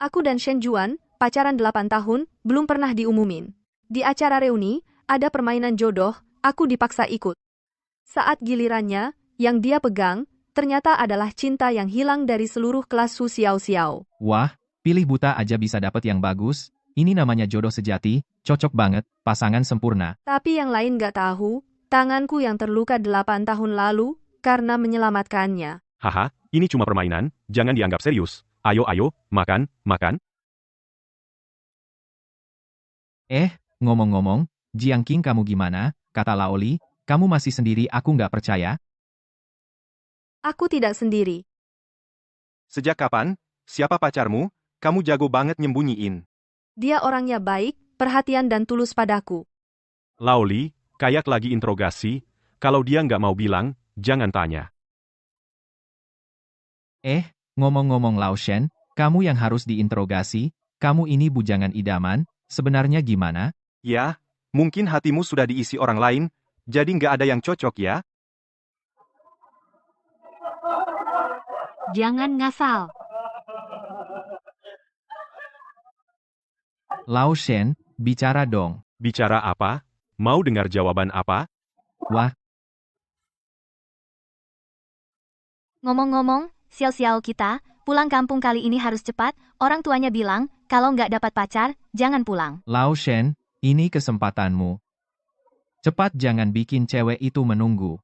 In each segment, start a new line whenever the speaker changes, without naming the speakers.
Aku dan Shen Juan, pacaran 8 tahun, belum pernah diumumin. Di acara reuni, ada permainan jodoh, aku dipaksa ikut. Saat gilirannya, yang dia pegang, ternyata adalah cinta yang hilang dari seluruh kelas Su Xiao Xiao.
Wah, pilih buta aja bisa dapet yang bagus. Ini namanya jodoh sejati, cocok banget, pasangan sempurna.
Tapi yang lain gak tahu, tanganku yang terluka 8 tahun lalu, karena menyelamatkannya.
Haha, ini cuma permainan, jangan dianggap serius. Ayo ayo, makan, makan.
Ngomong-ngomong, Jiang Qing kamu gimana? Kata Laoli, kamu masih sendiri aku nggak percaya.
Aku tidak sendiri.
Sejak kapan? Siapa pacarmu? Kamu jago banget nyembunyiin.
Dia orangnya baik, perhatian dan tulus padaku.
Laoli, kayak lagi interogasi, kalau dia nggak mau bilang, jangan tanya.
Ngomong-ngomong Lao Shen, kamu yang harus diinterogasi, kamu ini bujangan idaman, sebenarnya gimana?
Ya, mungkin hatimu sudah diisi orang lain, jadi nggak ada yang cocok ya?
Jangan ngasal.
Lao Shen, bicara dong.
Bicara apa? Mau dengar jawaban apa?
Wah,
Ngomong-ngomong, Xiao-Xiao kita, pulang kampung kali ini harus cepat, orang tuanya bilang, kalau nggak dapat pacar, jangan pulang.
Lao Shen, ini kesempatanmu. Cepat jangan bikin cewek itu menunggu.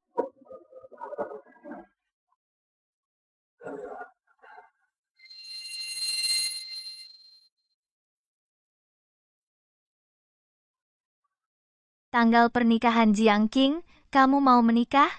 Tanggal pernikahan Jiang Qing, kamu mau menikah?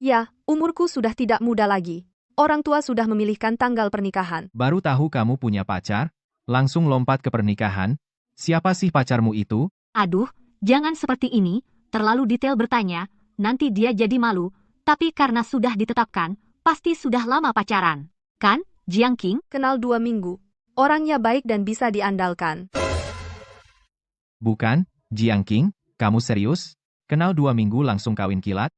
Ya, umurku sudah tidak muda lagi. Orang tua sudah memilihkan tanggal pernikahan.
Baru tahu kamu punya pacar? Langsung lompat ke pernikahan? Siapa sih pacarmu itu?
Aduh, jangan seperti ini, terlalu detail bertanya, nanti dia jadi malu, tapi karena sudah ditetapkan, pasti sudah lama pacaran. Kan, Jiang Qing?
Kenal 2 minggu. Orangnya baik dan bisa diandalkan.
Bukan, Jiang Qing, kamu serius? Kenal 2 minggu langsung kawin kilat?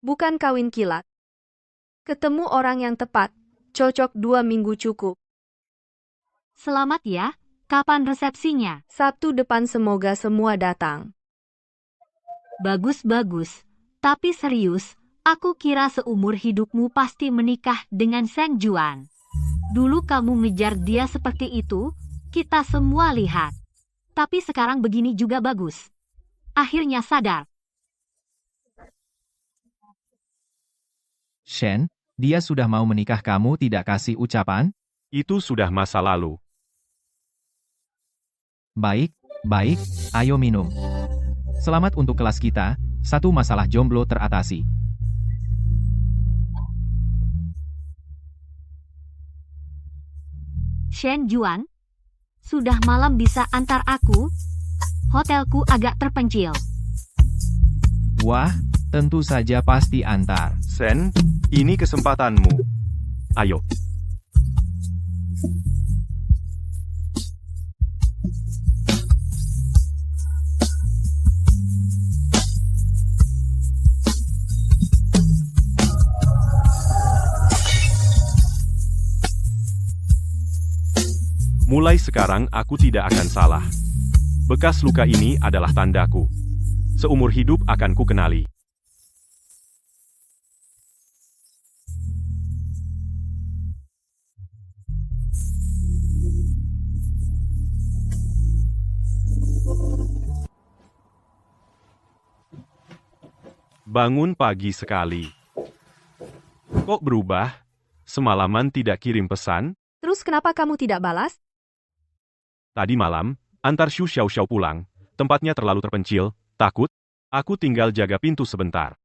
Bukan kawin kilat. Ketemu orang yang tepat. Cocok 2 minggu cukup.
Selamat ya, kapan resepsinya?
Sabtu depan semoga semua datang.
Bagus-bagus, tapi serius, aku kira seumur hidupmu pasti menikah dengan Shen Juan. Dulu kamu ngejar dia seperti itu, kita semua lihat. Tapi sekarang begini juga bagus. Akhirnya sadar.
Shen, dia sudah mau menikah kamu tidak kasih ucapan?
Itu sudah masa lalu.
Baik, ayo minum. Selamat untuk kelas kita, satu masalah jomblo teratasi.
Shen Juan, sudah malam bisa antar aku? Hotelku agak terpencil.
Wah, tentu saja pasti antar.
Sen, ini kesempatanmu. Ayo. Mulai sekarang aku tidak akan salah. Bekas luka ini adalah tandaku. Seumur hidup akan ku kenali. Bangun pagi sekali. Kok berubah? Semalaman tidak kirim pesan?
Terus kenapa kamu tidak balas?
Tadi malam, antar Xu Xiaoxiao pulang. Tempatnya terlalu terpencil, takut. Aku tinggal jaga pintu sebentar.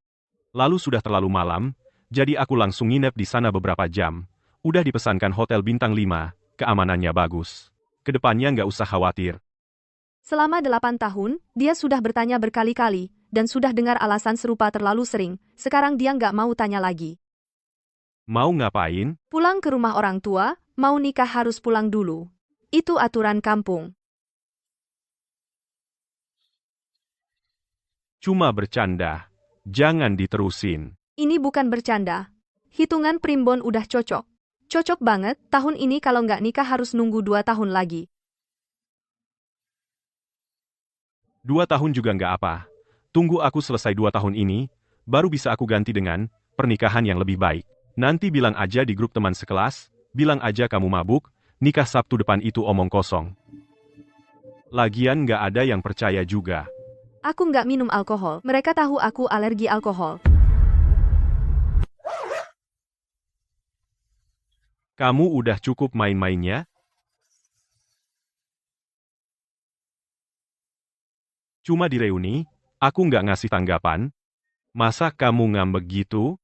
Lalu sudah terlalu malam, jadi aku langsung nginep di sana beberapa jam. Udah dipesankan hotel bintang 5, keamanannya bagus. Kedepannya nggak usah khawatir.
Selama 8 tahun, dia sudah bertanya berkali-kali, dan sudah dengar alasan serupa terlalu sering. Sekarang dia nggak mau tanya lagi.
Mau ngapain?
Pulang ke rumah orang tua, mau nikah harus pulang dulu. Itu aturan kampung.
Cuma bercanda. Jangan diterusin.
Ini bukan bercanda. Hitungan primbon udah cocok. Cocok banget, tahun ini kalau nggak nikah harus nunggu 2 tahun lagi.
2 tahun juga nggak apa. Tunggu aku selesai 2 tahun ini, baru bisa aku ganti dengan pernikahan yang lebih baik. Nanti bilang aja di grup teman sekelas, bilang aja kamu mabuk, nikah Sabtu depan itu omong kosong. Lagian nggak ada yang percaya juga.
Aku nggak minum alkohol. Mereka tahu aku alergi alkohol.
Kamu udah cukup main-mainnya? Cuma di reuni, aku nggak ngasih tanggapan. Masa kamu ngambek gitu?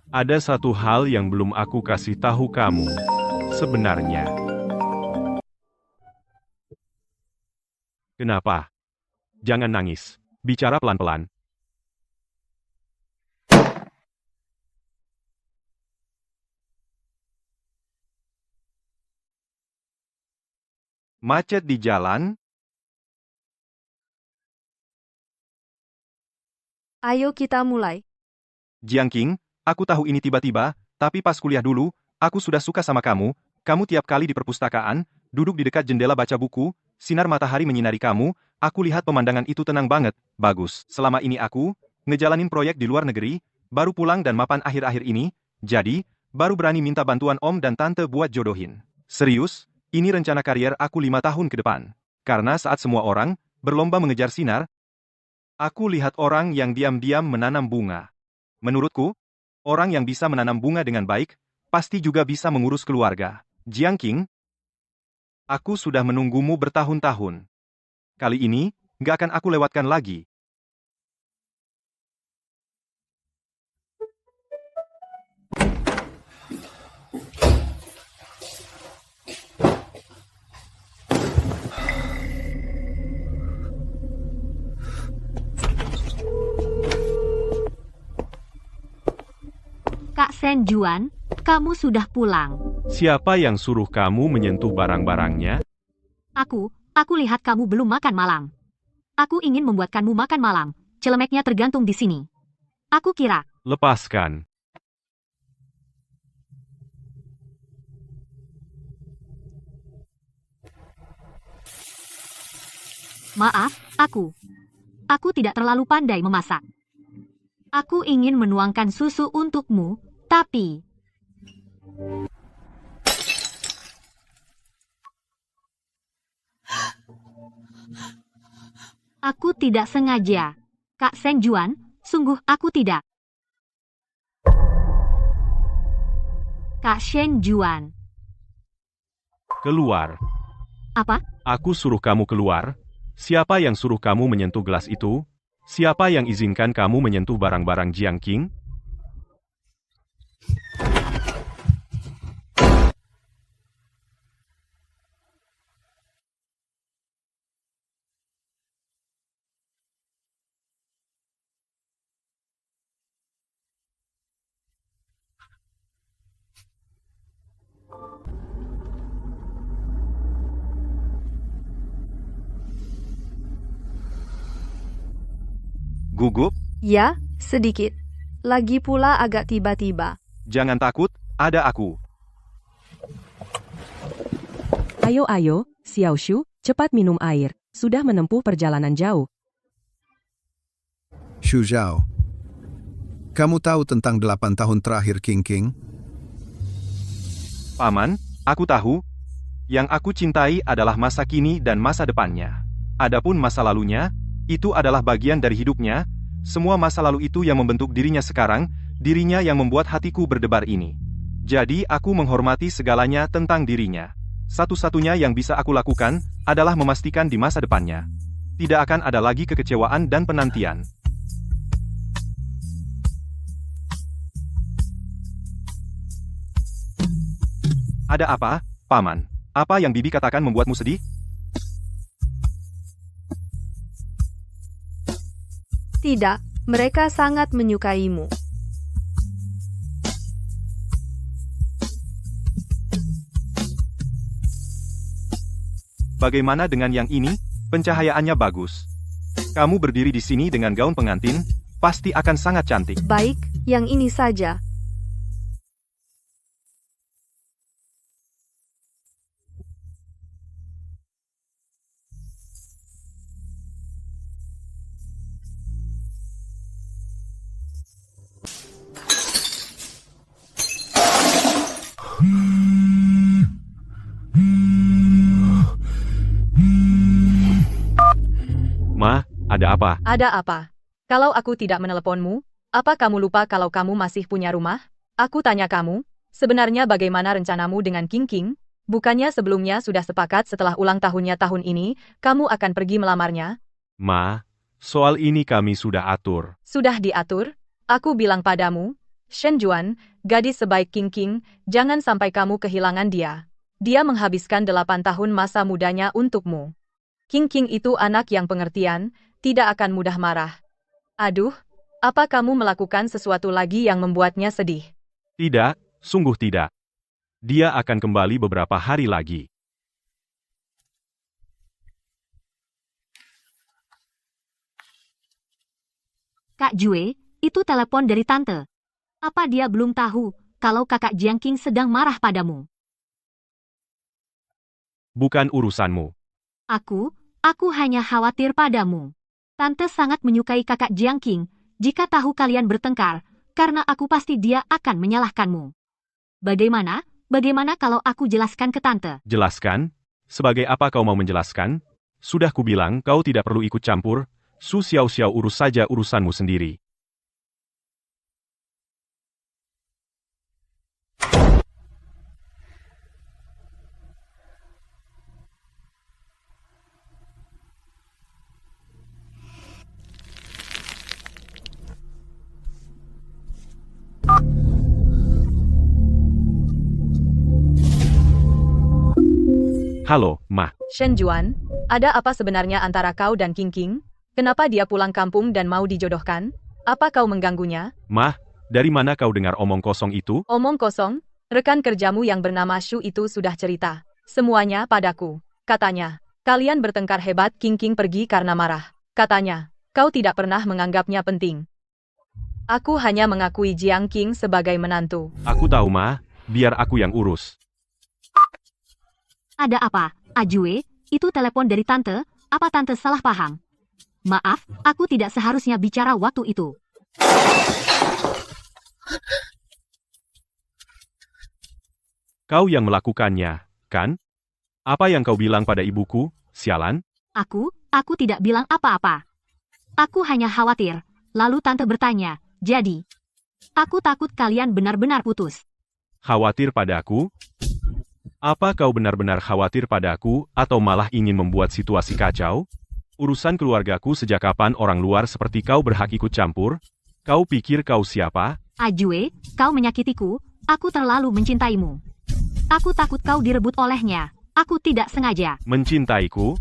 Ada satu hal yang belum aku kasih tahu kamu. Sebenarnya. Kenapa? Jangan nangis. Bicara pelan-pelan. Macet di jalan?
Ayo kita mulai.
Jiangqing, aku tahu ini tiba-tiba, tapi pas kuliah dulu, aku sudah suka sama kamu. Kamu tiap kali di perpustakaan, duduk di dekat jendela baca buku, sinar matahari menyinari kamu, aku lihat pemandangan itu tenang banget, bagus. Selama ini aku, ngejalanin proyek di luar negeri, baru pulang dan mapan akhir-akhir ini, jadi, baru berani minta bantuan om dan tante buat jodohin. Serius, ini rencana karier aku 5 tahun ke depan. Karena saat semua orang, berlomba mengejar sinar, aku lihat orang yang diam-diam menanam bunga. Menurutku, orang yang bisa menanam bunga dengan baik, pasti juga bisa mengurus keluarga. Jiangqing, aku sudah menunggumu bertahun-tahun. Kali ini, nggak akan aku lewatkan lagi.
Kak Shen Juan, kamu sudah pulang.
Siapa yang suruh kamu menyentuh barang-barangnya?
Aku lihat kamu belum makan malam. Aku ingin membuatkanmu makan malam. Celemeknya tergantung di sini. Aku kira.
Lepaskan.
Maaf, aku tidak terlalu pandai memasak. Aku ingin menuangkan susu untukmu, tapi... Aku tidak sengaja. Kak Shen Juan, sungguh aku tidak. Kak Shen Juan.
Keluar.
Apa?
Aku suruh kamu keluar. Siapa yang suruh kamu menyentuh gelas itu? Siapa yang izinkan kamu menyentuh barang-barang Jiangqing?
Gugup?
Ya, sedikit. Lagi pula agak tiba-tiba.
Jangan takut, ada aku.
Ayo, Xiaoshu, cepat minum air. Sudah menempuh perjalanan jauh.
Xu Zhao, kamu tahu tentang 8 tahun terakhir King?
Paman, aku tahu. Yang aku cintai adalah masa kini dan masa depannya. Adapun masa lalunya, itu adalah bagian dari hidupnya. Semua masa lalu itu yang membentuk dirinya sekarang, dirinya yang membuat hatiku berdebar ini. Jadi aku menghormati segalanya tentang dirinya. Satu-satunya yang bisa aku lakukan, adalah memastikan di masa depannya. Tidak akan ada lagi kekecewaan dan penantian. Ada apa, Paman? Apa yang Bibi katakan membuatmu sedih?
Tidak, mereka sangat menyukaimu.
Bagaimana dengan yang ini? Pencahayaannya bagus. Kamu berdiri di sini dengan gaun pengantin, pasti akan sangat cantik.
Baik, yang ini saja.
Ma, ada apa?
Ada apa? Kalau aku tidak meneleponmu, apa kamu lupa kalau kamu masih punya rumah? Aku tanya kamu, sebenarnya bagaimana rencanamu dengan King King? Bukannya sebelumnya sudah sepakat setelah ulang tahunnya tahun ini, kamu akan pergi melamarnya?
Ma, soal ini kami sudah atur.
Sudah diatur? Aku bilang padamu, Shen Juan, gadis sebaik King King, jangan sampai kamu kehilangan dia. Dia menghabiskan 8 tahun masa mudanya untukmu. King King itu anak yang pengertian, tidak akan mudah marah. Aduh, apa kamu melakukan sesuatu lagi yang membuatnya sedih?
Tidak, sungguh tidak. Dia akan kembali beberapa hari lagi.
Kak Jue, itu telepon dari tante. Apa dia belum tahu kalau kakak Jiang King sedang marah padamu?
Bukan urusanmu.
Aku hanya khawatir padamu. Tante sangat menyukai kakak Jiang King. Jika tahu kalian bertengkar, karena aku pasti dia akan menyalahkanmu. Bagaimana kalau aku jelaskan ke tante?
Jelaskan? Sebagai apa kau mau menjelaskan? Sudah kubilang kau tidak perlu ikut campur, Su Xiao urus saja urusanmu sendiri. Halo, Ma.
Shen Juan, ada apa sebenarnya antara kau dan King King? Kenapa dia pulang kampung dan mau dijodohkan? Apa kau mengganggunya?
Ma, dari mana kau dengar omong kosong itu?
Omong kosong, rekan kerjamu yang bernama Shu itu sudah cerita. Semuanya padaku. Katanya, kalian bertengkar hebat, King King pergi karena marah. Katanya, kau tidak pernah menganggapnya penting. Aku hanya mengakui Jiang King sebagai menantu.
Aku tahu, Ma. Biar aku yang urus.
Ada apa, Ajue? Itu telepon dari tante, apa tante salah paham? Maaf, aku tidak seharusnya bicara waktu itu.
Kau yang melakukannya, kan? Apa yang kau bilang pada ibuku, sialan?
Aku tidak bilang apa-apa. Aku hanya khawatir. Lalu tante bertanya, jadi, aku takut kalian benar-benar putus.
Khawatir padaku? Apa kau benar-benar khawatir padaku, atau malah ingin membuat situasi kacau? Urusan keluargaku sejak kapan orang luar seperti kau berhak ikut campur? Kau pikir kau siapa?
Ajue, kau menyakitiku, aku terlalu mencintaimu. Aku takut kau direbut olehnya. Aku tidak sengaja.
Mencintaiku?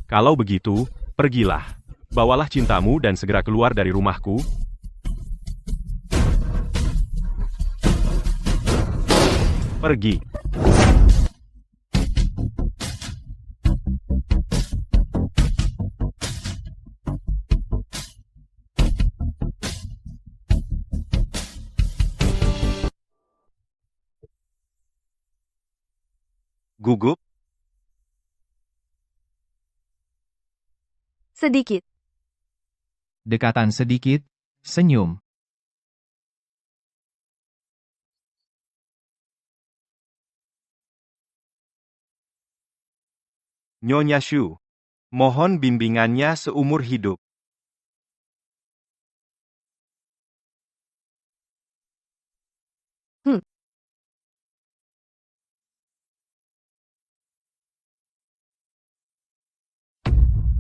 Kalau begitu, pergilah. Bawalah cintamu dan segera keluar dari rumahku. Pergi.
Gugup?
Sedikit.
Dekatan sedikit, senyum.
Nyonya Shu. Mohon bimbingannya seumur hidup.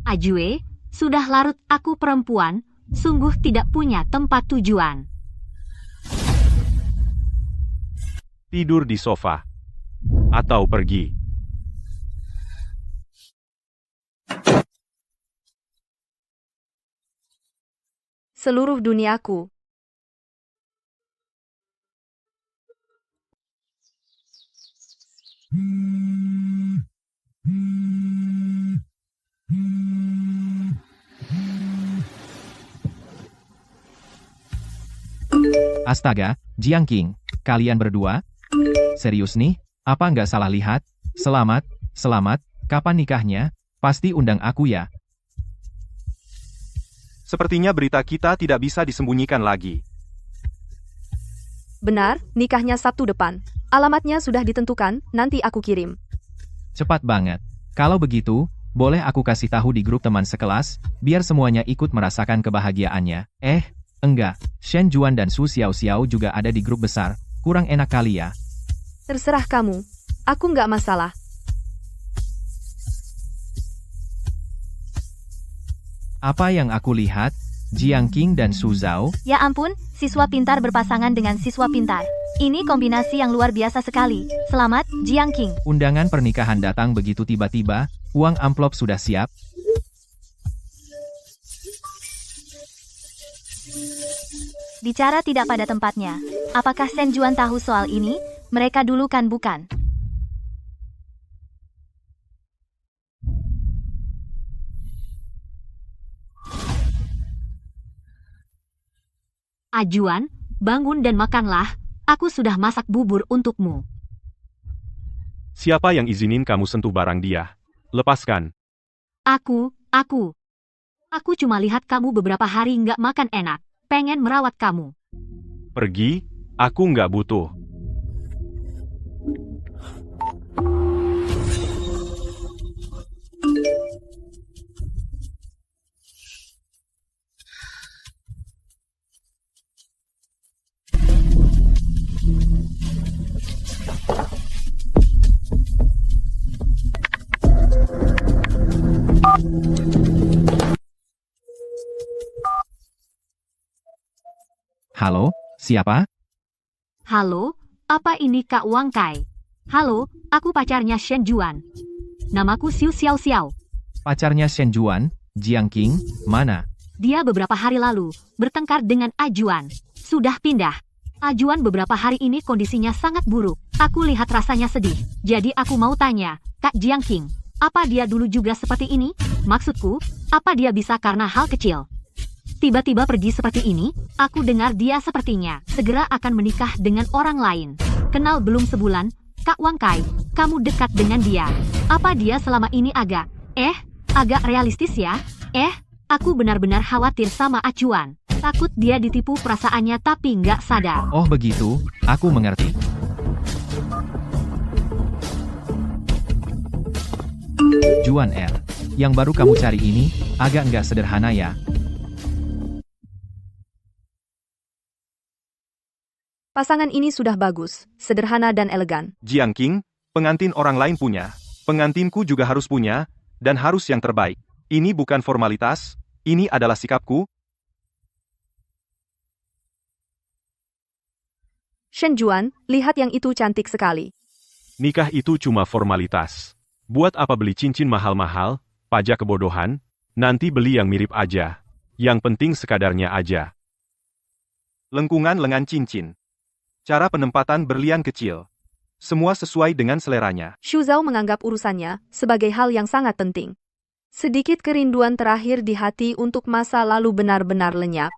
Ajue, sudah larut aku perempuan, sungguh tidak punya tempat tujuan.
Tidur di sofa. Atau pergi.
Seluruh duniaku.
Astaga, Jiang King, kalian berdua? Serius nih? Apa nggak salah lihat? Selamat, selamat, kapan nikahnya? Pasti undang aku ya.
Sepertinya berita kita tidak bisa disembunyikan lagi.
Benar, nikahnya Sabtu depan. Alamatnya sudah ditentukan, nanti aku kirim.
Cepat banget. Kalau begitu, boleh aku kasih tahu di grup teman sekelas, biar semuanya ikut merasakan kebahagiaannya. Enggak, Shen Juan dan Su Xiaoxiao juga ada di grup besar, kurang enak kali ya.
Terserah kamu. Aku nggak masalah.
Apa yang aku lihat? Jiang King dan Su Zhao?
Ya ampun, siswa pintar berpasangan dengan siswa pintar. Ini kombinasi yang luar biasa sekali. Selamat, Jiang King.
Undangan pernikahan datang begitu tiba-tiba, uang amplop sudah siap.
Bicara tidak pada tempatnya. Apakah Shen Juan tahu soal ini? Mereka dulu kan bukan?
Ajuan, bangun dan makanlah. Aku sudah masak bubur untukmu.
Siapa yang izinin kamu sentuh barang dia? Lepaskan.
Aku cuma lihat kamu beberapa hari nggak makan enak. Pengen merawat kamu.
Pergi, aku nggak butuh.
Halo, siapa?
Halo, apa ini Kak Wang Kai? Halo, aku pacarnya Shen Juan. Namaku Xiu Xiao Xiao.
Pacarnya Shen Juan, Jiang King, mana?
Dia beberapa hari lalu bertengkar dengan Ajuan. Sudah pindah. Ajuan beberapa hari ini kondisinya sangat buruk. Aku lihat rasanya sedih. Jadi aku mau tanya, Kak Jiang King, apa dia dulu juga seperti ini? Maksudku, apa dia bisa karena hal kecil? Tiba-tiba pergi seperti ini, aku dengar dia sepertinya segera akan menikah dengan orang lain. Kenal belum sebulan, Kak Wang Kai, kamu dekat dengan dia. Apa dia selama ini agak realistis ya? Aku benar-benar khawatir sama Ajuan. Takut dia ditipu perasaannya tapi nggak sadar.
Oh begitu, aku mengerti. Juan R, yang baru kamu cari ini, agak nggak sederhana ya.
Pasangan ini sudah bagus, sederhana dan elegan.
Jiang King, pengantin orang lain punya. Pengantinku juga harus punya, dan harus yang terbaik. Ini bukan formalitas, ini adalah sikapku.
Shen Juan, lihat yang itu cantik sekali.
Nikah itu cuma formalitas. Buat apa beli cincin mahal-mahal, pajak kebodohan, nanti beli yang mirip aja. Yang penting sekadarnya aja.
Lengkungan lengan cincin. Cara penempatan berlian kecil. Semua sesuai dengan seleranya.
Xu Zhao menganggap urusannya sebagai hal yang sangat penting. Sedikit kerinduan terakhir di hati untuk masa lalu benar-benar lenyap.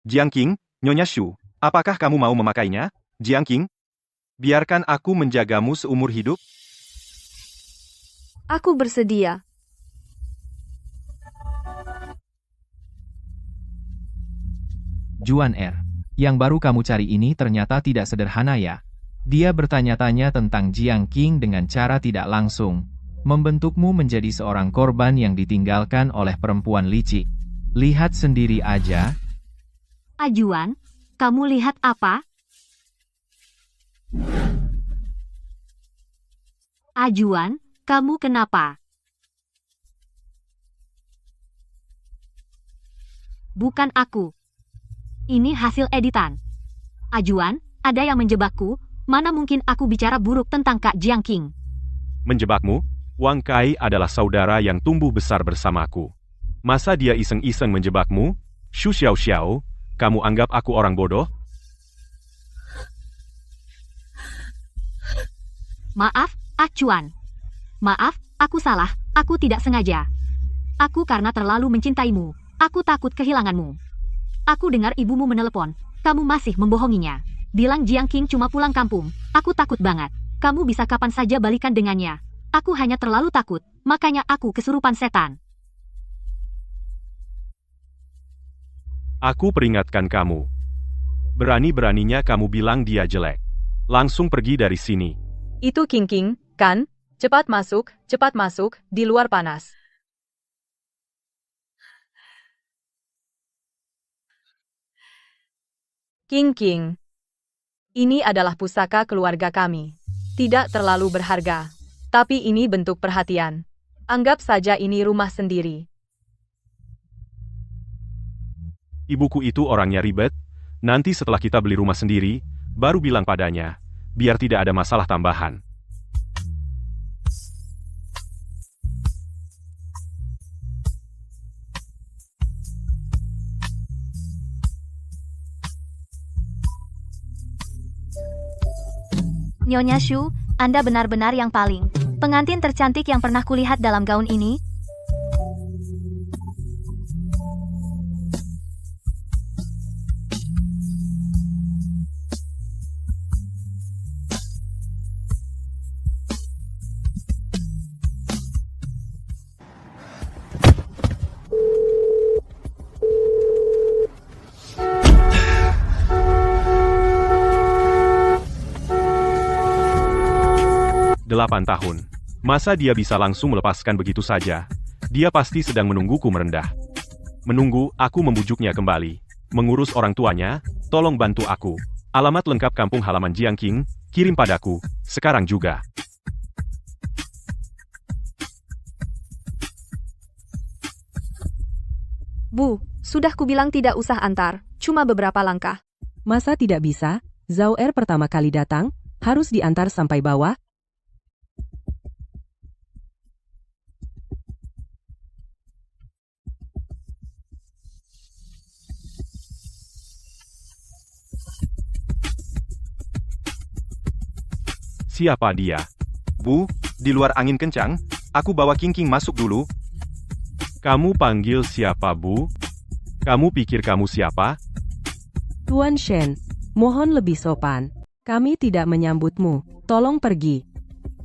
Jiang King, Nyonya Shu, apakah kamu mau memakainya? Jiang King, biarkan aku menjagamu seumur hidup.
Aku bersedia.
Juan R, yang baru kamu cari ini ternyata tidak sederhana ya. Dia bertanya-tanya tentang Jiang King dengan cara tidak langsung. Membentukmu menjadi seorang korban yang ditinggalkan oleh perempuan licik. Lihat sendiri aja.
Ajuan, kamu lihat apa? Ajuan, kamu kenapa? Bukan aku. Ini hasil editan. Ajuan, ada yang menjebakku, mana mungkin aku bicara buruk tentang Kak Jiang King.
Menjebakmu? Wang Kai adalah saudara yang tumbuh besar bersamaku. Masa dia iseng-iseng menjebakmu? Shu Xiaoxiao, kamu anggap aku orang bodoh?
Maaf, Acuan. Maaf, aku salah, aku tidak sengaja. Aku karena terlalu mencintaimu, aku takut kehilanganmu. Aku dengar ibumu menelepon, kamu masih membohonginya. Bilang Jiang King cuma pulang kampung, aku takut banget. Kamu bisa kapan saja balikan dengannya. Aku hanya terlalu takut, makanya aku kesurupan setan.
Aku peringatkan kamu. Berani-beraninya kamu bilang dia jelek. Langsung pergi dari sini.
Itu King King, kan? Cepat masuk, di luar panas. King King. Ini adalah pusaka keluarga kami. Tidak terlalu berharga. Tapi ini bentuk perhatian. Anggap saja ini rumah sendiri.
Ibuku itu orangnya ribet. Nanti setelah kita beli rumah sendiri, baru bilang padanya, biar tidak ada masalah tambahan.
Nyonya Shu, Anda benar-benar yang paling. Pengantin tercantik yang pernah kulihat dalam gaun ini.
Delapan tahun. Masa dia bisa langsung melepaskan begitu saja? Dia pasti sedang menungguku merendah. Menunggu, aku membujuknya kembali. Mengurus orang tuanya, tolong bantu aku. Alamat lengkap kampung halaman Jiang King, kirim padaku, sekarang juga.
Bu, sudah kubilang tidak usah antar, cuma beberapa langkah.
Masa tidak bisa? Zhao Er pertama kali datang, harus diantar sampai bawah.
Siapa dia?
Bu, di luar angin kencang, aku bawa King King masuk dulu.
Kamu panggil siapa, Bu? Kamu pikir kamu siapa?
Tuan Shen, mohon lebih sopan. Kami tidak menyambutmu. Tolong pergi.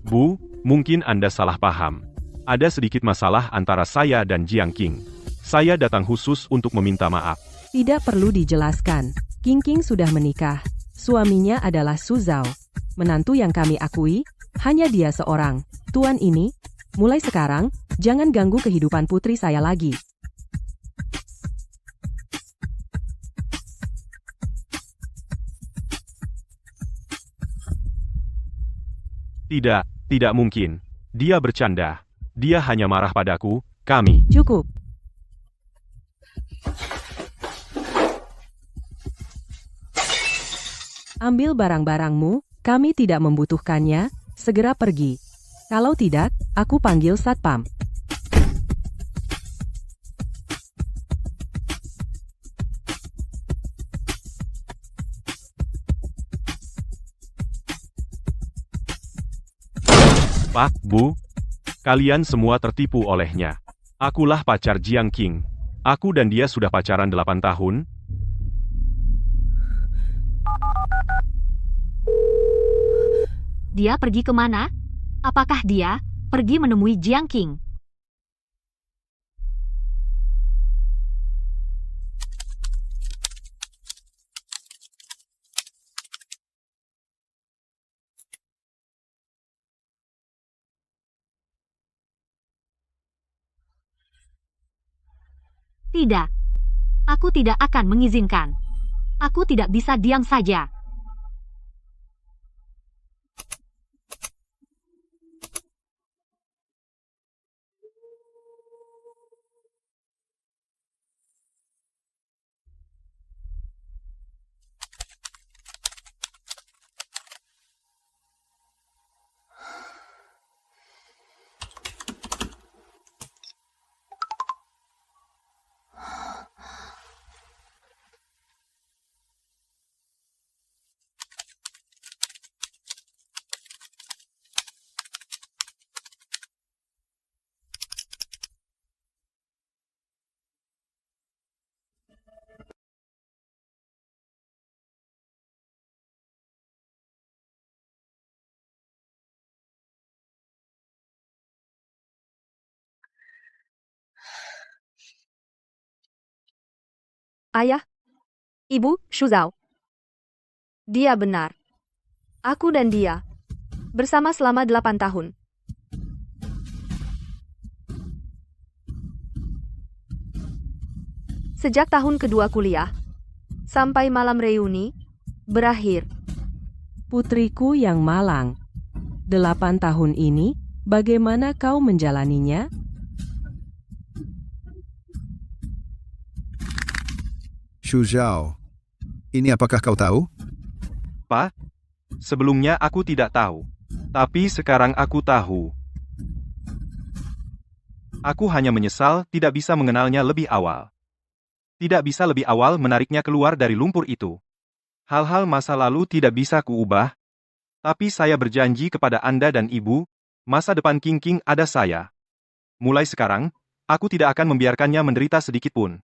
Bu, mungkin Anda salah paham. Ada sedikit masalah antara saya dan Jiang King. Saya datang khusus untuk meminta maaf.
Tidak perlu dijelaskan. King King sudah menikah. Suaminya adalah Su Zhao. Menantu yang kami akui, hanya dia seorang. Tuan ini, mulai sekarang, jangan ganggu kehidupan putri saya lagi.
Tidak mungkin. Dia bercanda. Dia hanya marah padaku, kami.
Cukup. Ambil barang-barangmu, kami tidak membutuhkannya, segera pergi. Kalau tidak, aku panggil satpam.
Pak, Bu, kalian semua tertipu olehnya. Akulah pacar Jiang King. Aku dan dia sudah pacaran 8 tahun.
Dia pergi kemana? Apakah dia pergi menemui Jiang King? Tidak. Aku tidak akan mengizinkan. Aku tidak bisa diam saja.
Ayah? Ibu, Shuzhao. Dia benar. Aku dan dia. Bersama selama 8 tahun. Sejak tahun kedua kuliah. Sampai malam reuni. Berakhir.
Putriku yang malang. 8 tahun ini, bagaimana kau menjalaninya?
Xu Zhao, ini apakah kau tahu?
Pa, sebelumnya aku tidak tahu. Tapi sekarang aku tahu. Aku hanya menyesal tidak bisa mengenalnya lebih awal. Tidak bisa lebih awal menariknya keluar dari lumpur itu. Hal-hal masa lalu tidak bisa kuubah. Tapi saya berjanji kepada Anda dan Ibu, masa depan King King ada saya. Mulai sekarang, aku tidak akan membiarkannya menderita sedikit pun.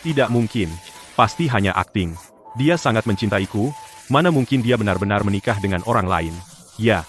Tidak mungkin. Pasti hanya akting. Dia sangat mencintaiku, mana mungkin dia benar-benar menikah dengan orang lain. Ya.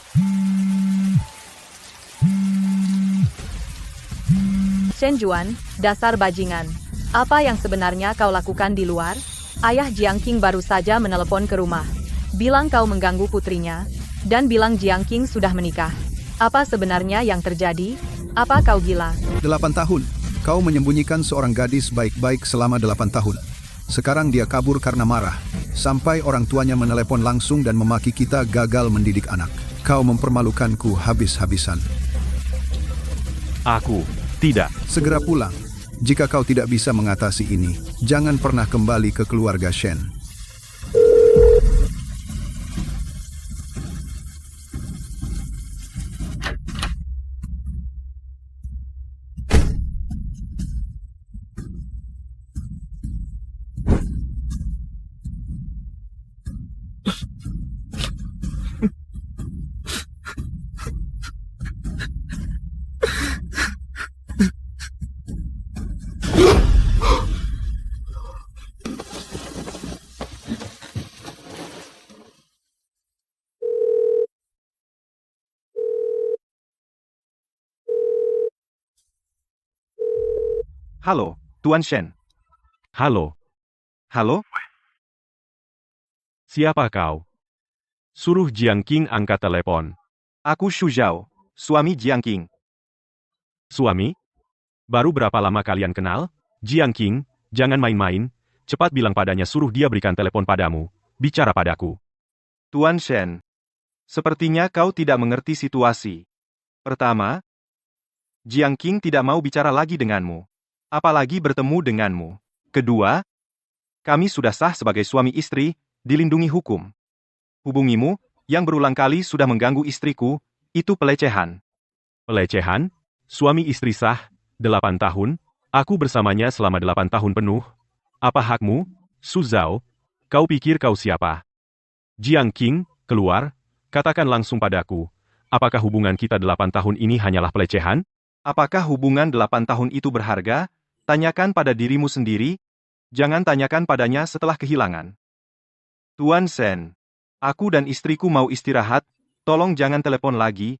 Shen Juan, dasar bajingan. Apa yang sebenarnya kau lakukan di luar? Ayah Jiang King baru saja menelepon ke rumah. Bilang kau mengganggu putrinya, dan bilang Jiang King sudah menikah. Apa sebenarnya yang terjadi? Apa kau gila?
8 tahun. Kau menyembunyikan seorang gadis baik-baik selama 8 tahun. Sekarang dia kabur karena marah. Sampai orang tuanya menelepon langsung dan memaki kita gagal mendidik anak. Kau mempermalukanku habis-habisan.
Aku tidak.
Segera pulang. Jika kau tidak bisa mengatasi ini, jangan pernah kembali ke keluarga Shen.
Halo, Tuan Shen.
Halo,
Halo?
siapa kau? Suruh Jiang King angkat telepon.
Aku Xu Zhao, suami Jiang King.
Suami? Baru berapa lama kalian kenal? Jiang King, jangan main-main. Cepat bilang padanya suruh dia berikan telepon padamu. Bicara padaku.
Tuan Shen, sepertinya kau tidak mengerti situasi. Pertama, Jiang King tidak mau bicara lagi denganmu. Apalagi bertemu denganmu. Kedua, kami sudah sah sebagai suami istri, dilindungi hukum. Hubungimu, yang berulang kali sudah mengganggu istriku, itu pelecehan.
Pelecehan? Suami istri sah, 8 tahun, aku bersamanya selama 8 tahun penuh. Apa hakmu? Xu Zhao, kau pikir kau siapa? Jiang King, keluar, katakan langsung padaku, apakah hubungan kita 8 tahun ini hanyalah pelecehan?
Apakah hubungan 8 tahun itu berharga? Tanyakan pada dirimu sendiri, jangan tanyakan padanya setelah kehilangan. Tuan Shen, aku dan istriku mau istirahat, tolong jangan telepon lagi.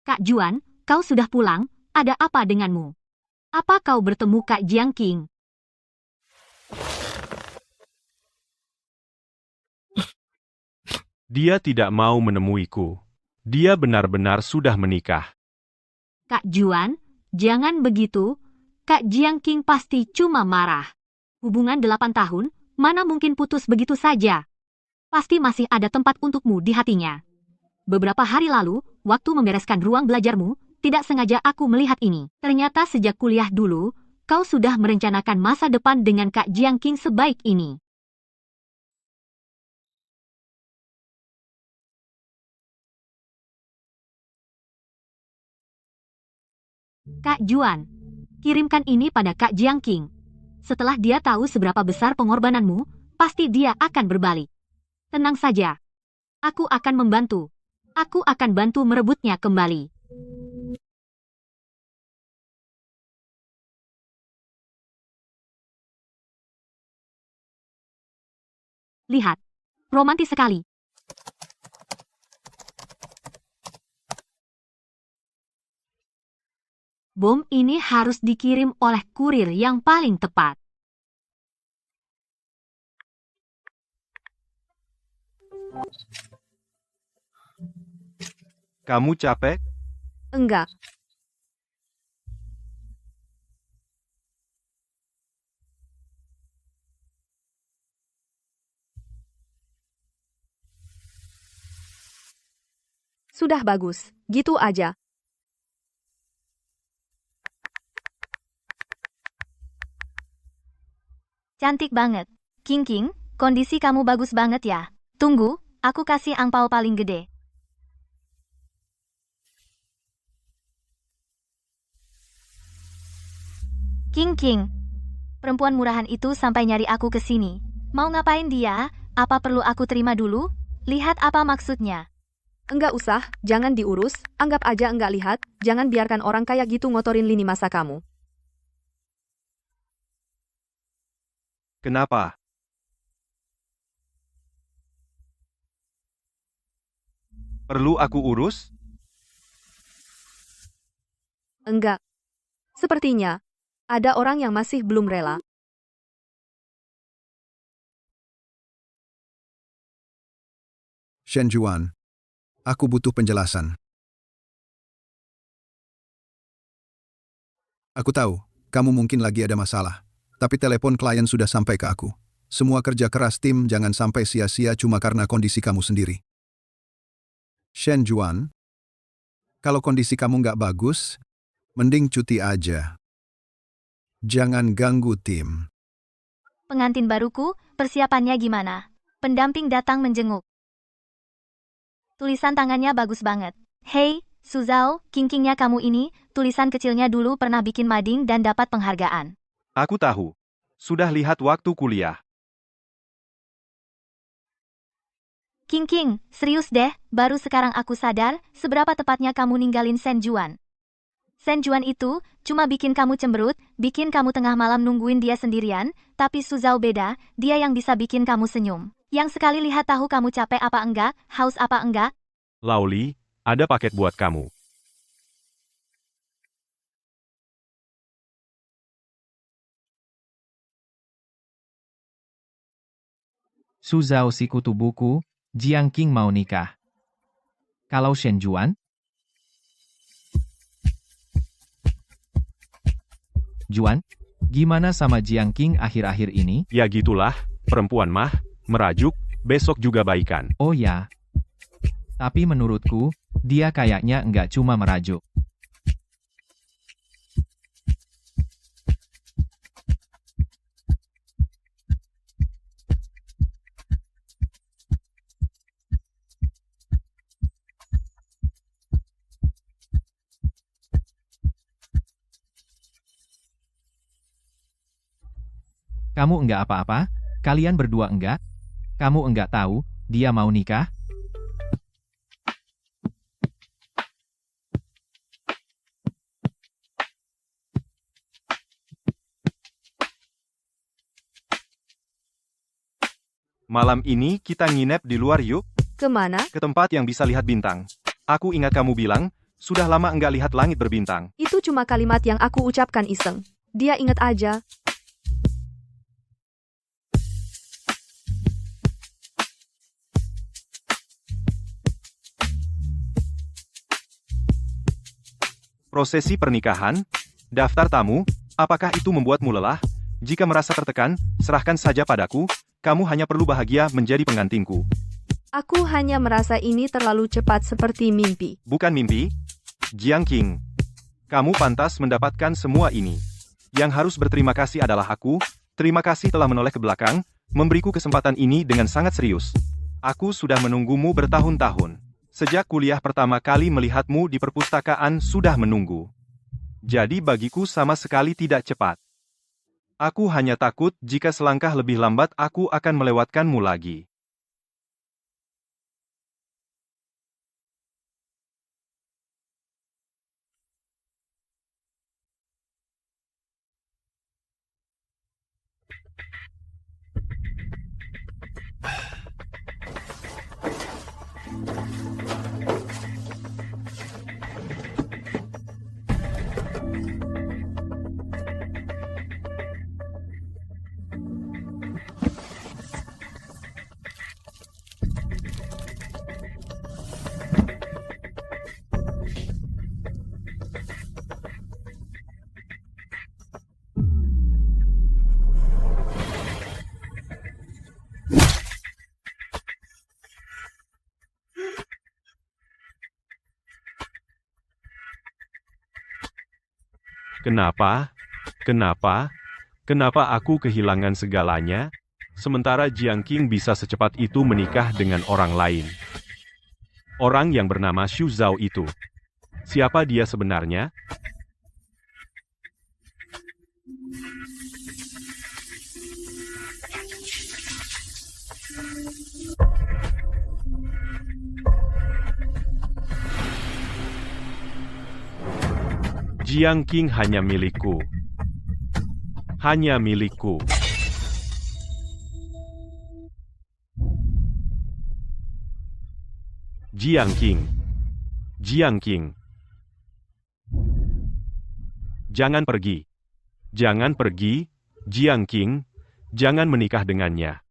Kak Juan, kau sudah pulang? Ada apa denganmu? Apa kau bertemu Kak Jiang King?
Dia tidak mau menemuiku. Dia benar-benar sudah menikah.
Kak Juan, jangan begitu. Kak Jiang King pasti cuma marah. Hubungan 8 tahun, mana mungkin putus begitu saja? Pasti masih ada tempat untukmu di hatinya. Beberapa hari lalu, waktu membereskan ruang belajarmu, tidak sengaja aku melihat ini. Ternyata sejak kuliah dulu, kau sudah merencanakan masa depan dengan Kak Jiang King sebaik ini. Kak Juan, kirimkan ini pada Kak Jiang King. Setelah dia tahu seberapa besar pengorbananmu, pasti dia akan berbalik. Tenang saja. Aku akan membantu. Aku akan bantu merebutnya kembali. Lihat. Romantis sekali. Bom ini harus dikirim oleh kurir yang paling tepat.
Kamu capek?
Enggak. Sudah bagus, gitu aja.
Cantik banget. King King, kondisi kamu bagus banget ya. Tunggu, aku kasih angpau paling gede. King King, perempuan murahan itu sampai nyari aku ke sini. Mau ngapain dia? Apa perlu aku terima dulu? Lihat apa maksudnya.
Enggak usah, jangan diurus, anggap aja enggak lihat, jangan biarkan orang kayak gitu ngotorin lini masa kamu.
Kenapa? Perlu aku urus?
Enggak. Sepertinya, ada orang yang masih belum rela.
Shen Juan, aku butuh penjelasan. Aku tahu, kamu mungkin lagi ada masalah. Tapi telepon klien sudah sampai ke aku. Semua kerja keras tim jangan sampai sia-sia cuma karena kondisi kamu sendiri. Shen Juan, kalau kondisi kamu nggak bagus, mending cuti aja. Jangan ganggu tim.
Pengantin baruku, persiapannya gimana? Pendamping datang menjenguk. Tulisan tangannya bagus banget. Hei, Suzhou, King-Kingnya kamu ini, tulisan kecilnya dulu pernah bikin mading dan dapat penghargaan.
Aku tahu. Sudah lihat waktu kuliah.
King King, serius deh, baru sekarang aku sadar, seberapa tepatnya kamu ninggalin Shen Juan. Shen Juan itu, cuma bikin kamu cemberut, bikin kamu tengah malam nungguin dia sendirian, tapi Suzhou beda, dia yang bisa bikin kamu senyum. Yang sekali lihat tahu kamu capek apa enggak, haus apa enggak.
Lauli, ada paket buat kamu.
Suzhou si kutu buku, Jiang King mau nikah. Kalau Shen Juan? Juan, gimana sama Jiang King akhir-akhir ini?
Ya gitulah, perempuan mah, merajuk, besok juga baikan.
Oh ya. Tapi menurutku, dia kayaknya enggak cuma merajuk. Kamu enggak apa-apa? Kalian berdua enggak? Kamu enggak tahu, dia mau nikah?
Malam ini kita nginep di luar yuk,
Kemana?
ke tempat yang bisa lihat bintang. Aku ingat kamu bilang, sudah lama enggak lihat langit berbintang.
Itu cuma kalimat yang aku ucapkan iseng. Dia ingat aja.
Prosesi pernikahan, daftar tamu, apakah itu membuatmu lelah? Jika merasa tertekan, serahkan saja padaku, kamu hanya perlu bahagia menjadi pengantinku.
Aku hanya merasa ini terlalu cepat seperti mimpi.
Bukan mimpi, Jiang King. Kamu pantas mendapatkan semua ini. Yang harus berterima kasih adalah aku, terima kasih telah menoleh ke belakang, memberiku kesempatan ini dengan sangat serius. Aku sudah menunggumu bertahun-tahun. Sejak kuliah pertama kali melihatmu di perpustakaan sudah menunggu. Jadi bagiku sama sekali tidak cepat. Aku hanya takut jika selangkah lebih lambat aku akan melewatkanmu lagi.
Kenapa? Kenapa? Kenapa aku kehilangan segalanya? Sementara Jiang Qing bisa secepat itu menikah dengan orang lain. Orang yang bernama Xu Zhao itu. Siapa dia sebenarnya? Jiang Qing hanya milikku. Hanya milikku. Jiang Qing. Jiang Qing. Jangan pergi. Jangan pergi, Jiang Qing. Jangan menikah dengannya.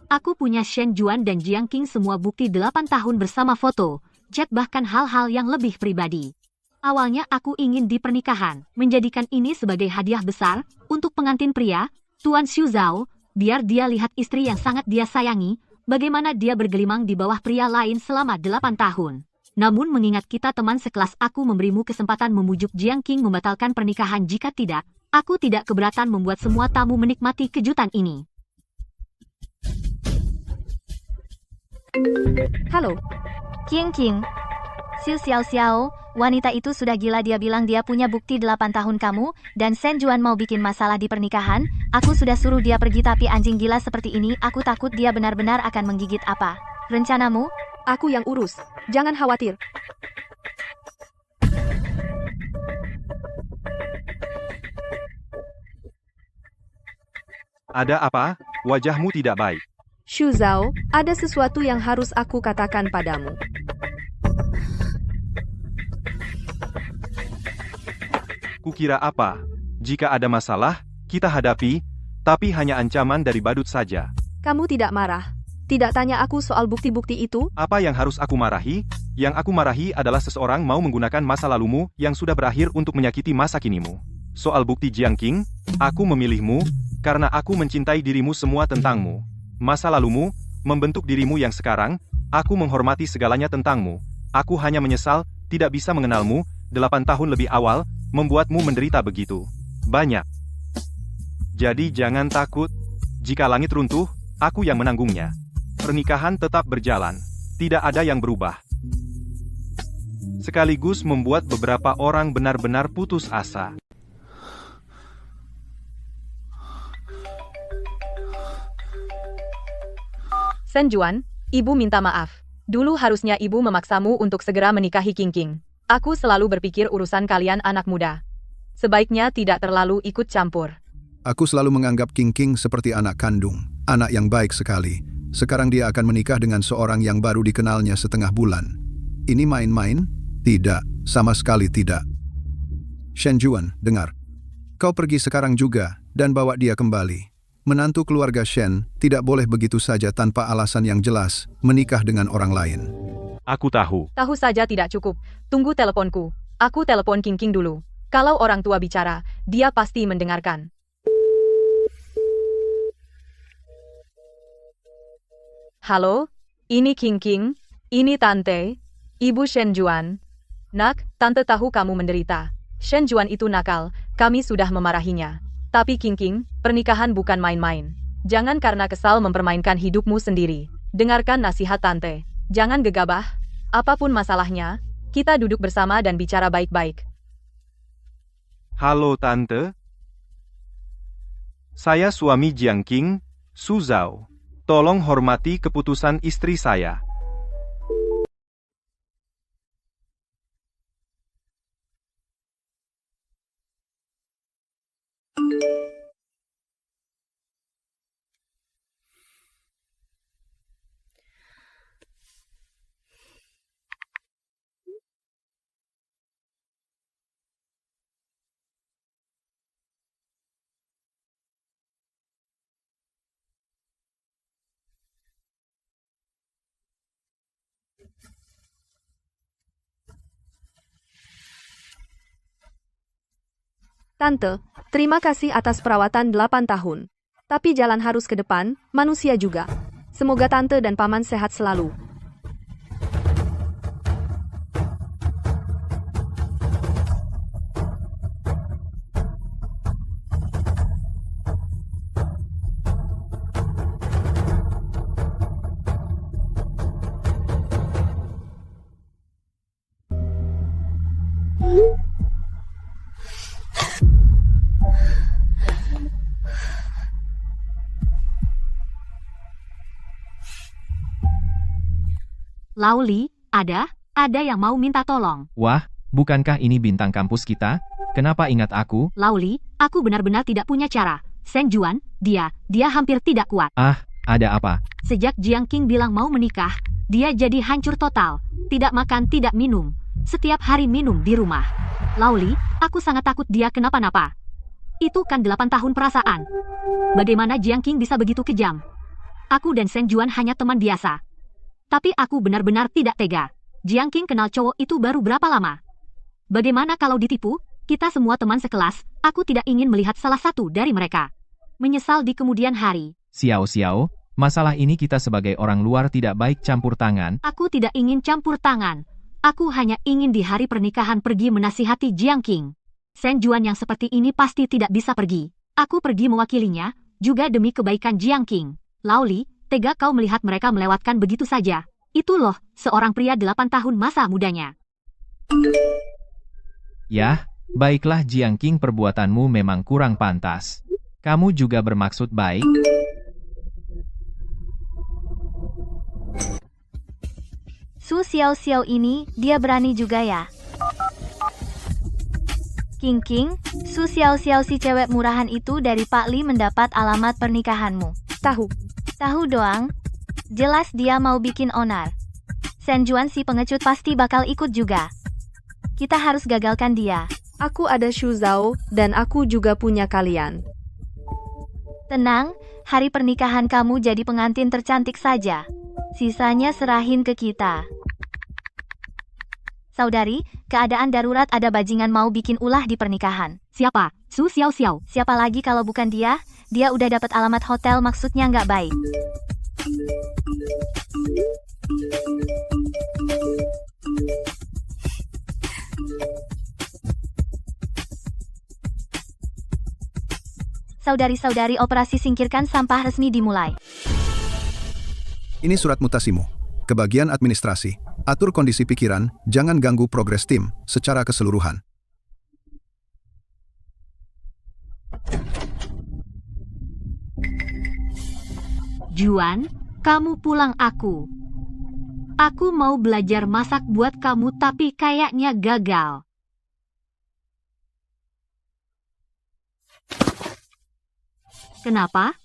Aku punya Shen Juan dan Jiang Qing semua bukti 8 tahun bersama foto, chat bahkan hal-hal yang lebih pribadi. Awalnya aku ingin di pernikahan, menjadikan ini sebagai hadiah besar, untuk pengantin pria, Tuan Xu Zhao, biar dia lihat istri yang sangat dia sayangi, bagaimana dia bergelimang di bawah pria lain selama 8 tahun. Namun mengingat kita teman sekelas aku memberimu kesempatan memujuk Jiang Qing membatalkan pernikahan jika tidak, aku tidak keberatan membuat semua tamu menikmati kejutan ini.
Halo,
King King. Xiu Xiao Xiao, wanita itu sudah gila, dia bilang dia punya bukti 8 tahun kamu, dan Shen Juan mau bikin masalah di pernikahan. Aku sudah suruh dia pergi tapi anjing gila seperti ini, aku takut dia benar-benar akan menggigit apa. Rencanamu?
aku yang urus. Jangan khawatir.
Ada apa? Wajahmu tidak baik.
Xu Zhao, ada sesuatu yang harus aku katakan padamu.
Kukira apa? Jika ada masalah, kita hadapi, tapi hanya ancaman dari badut saja.
Kamu tidak marah? Tidak tanya aku soal bukti-bukti itu?
Apa yang harus aku marahi? Yang aku marahi adalah seseorang mau menggunakan masa lalumu yang sudah berakhir untuk menyakiti masa kinimu. Soal bukti Jiang Qing, aku memilihmu, karena aku mencintai dirimu semua tentangmu. Masa lalumu, membentuk dirimu yang sekarang, aku menghormati segalanya tentangmu. Aku hanya menyesal, tidak bisa mengenalmu, 8 tahun lebih awal, membuatmu menderita begitu banyak. Jadi jangan takut, jika langit runtuh, aku yang menanggungnya. Pernikahan tetap berjalan, tidak ada yang berubah. Sekaligus membuat beberapa orang benar-benar putus asa.
Shen Juan, ibu minta maaf. Dulu harusnya ibu memaksamu untuk segera menikahi King King. Aku selalu berpikir urusan kalian anak muda. Sebaiknya tidak terlalu ikut campur.
Aku selalu menganggap King King seperti anak kandung, anak yang baik sekali. Sekarang dia akan menikah dengan seorang yang baru dikenalnya setengah bulan. Ini main-main? Tidak, sama sekali tidak. Shen Juan, dengar. Kau pergi sekarang juga, dan bawa dia kembali. Menantu keluarga Shen tidak boleh begitu saja tanpa alasan yang jelas menikah dengan orang lain.
Aku tahu.
Tahu saja tidak cukup. Tunggu teleponku. Aku telepon King King dulu. Kalau orang tua bicara, dia pasti mendengarkan. Halo, ini King King. Ini Tante, Ibu Shen Juan. Nak, Tante tahu kamu menderita. Shen Juan itu nakal, kami sudah memarahinya. Tapi King King, pernikahan bukan main-main. Jangan karena kesal mempermainkan hidupmu sendiri. Dengarkan nasihat Tante. Jangan gegabah. Apapun masalahnya, kita duduk bersama dan bicara baik-baik.
Halo Tante. Saya suami Jiang Qing, Su Zhao. Tolong hormati keputusan istri saya.
Tante, terima kasih atas perawatan 8 tahun. Tapi jalan harus ke depan, manusia juga. Semoga tante dan paman sehat selalu.
Lauli, ada yang mau minta tolong.
Wah, bukankah ini bintang kampus kita? Kenapa ingat aku?
Lauli, aku benar-benar tidak punya cara. Seng Juan, dia hampir tidak kuat.
Ah, ada apa?
Sejak Jiang Qing bilang mau menikah, dia jadi hancur total. Tidak makan, tidak minum. Setiap hari minum di rumah. Lauli, aku sangat takut dia kenapa-napa. Itu kan 8 tahun perasaan. Bagaimana Jiang Qing bisa begitu kejam? Aku dan Seng Juan hanya teman biasa. Tapi aku benar-benar tidak tega. Jiang Qing kenal cowok itu baru berapa lama? Bagaimana kalau ditipu? Kita semua teman sekelas, aku tidak ingin melihat salah satu dari mereka menyesal di kemudian hari.
Xiao, masalah ini kita sebagai orang luar tidak baik campur tangan.
Aku tidak ingin campur tangan. Aku hanya ingin di hari pernikahan pergi menasihati Jiang Qing. Seng Juan yang seperti ini pasti tidak bisa pergi. Aku pergi mewakilinya, juga demi kebaikan Jiang Qing. Lauli, tega kau melihat mereka melewatkan begitu saja. Itu loh, seorang pria 8 tahun masa mudanya.
Yah, baiklah Jiang Qing, perbuatanmu memang kurang pantas. Kamu juga bermaksud baik?
Su Xiao ini, dia berani juga ya. King, Su Xiao si cewek murahan itu dari Pak Li mendapat alamat pernikahanmu. Tahu doang. Jelas dia mau bikin onar. Seng Juan si pengecut pasti bakal ikut juga. Kita harus gagalkan dia.
Aku ada Su Zhao, dan aku juga punya kalian.
Tenang, hari pernikahan kamu jadi pengantin tercantik saja. Sisanya serahin ke kita. Saudari, keadaan darurat, ada bajingan mau bikin ulah di pernikahan.
Siapa? Su Xiao.
Siapa lagi kalau bukan dia? Dia udah dapat alamat hotel, maksudnya nggak baik. Saudari-saudari, operasi singkirkan sampah resmi dimulai.
Ini surat mutasimu. Ke bagian administrasi. Atur kondisi pikiran, jangan ganggu progres tim secara keseluruhan.
Juan, kamu pulang aku. Aku mau belajar masak buat kamu tapi kayaknya gagal. Kenapa?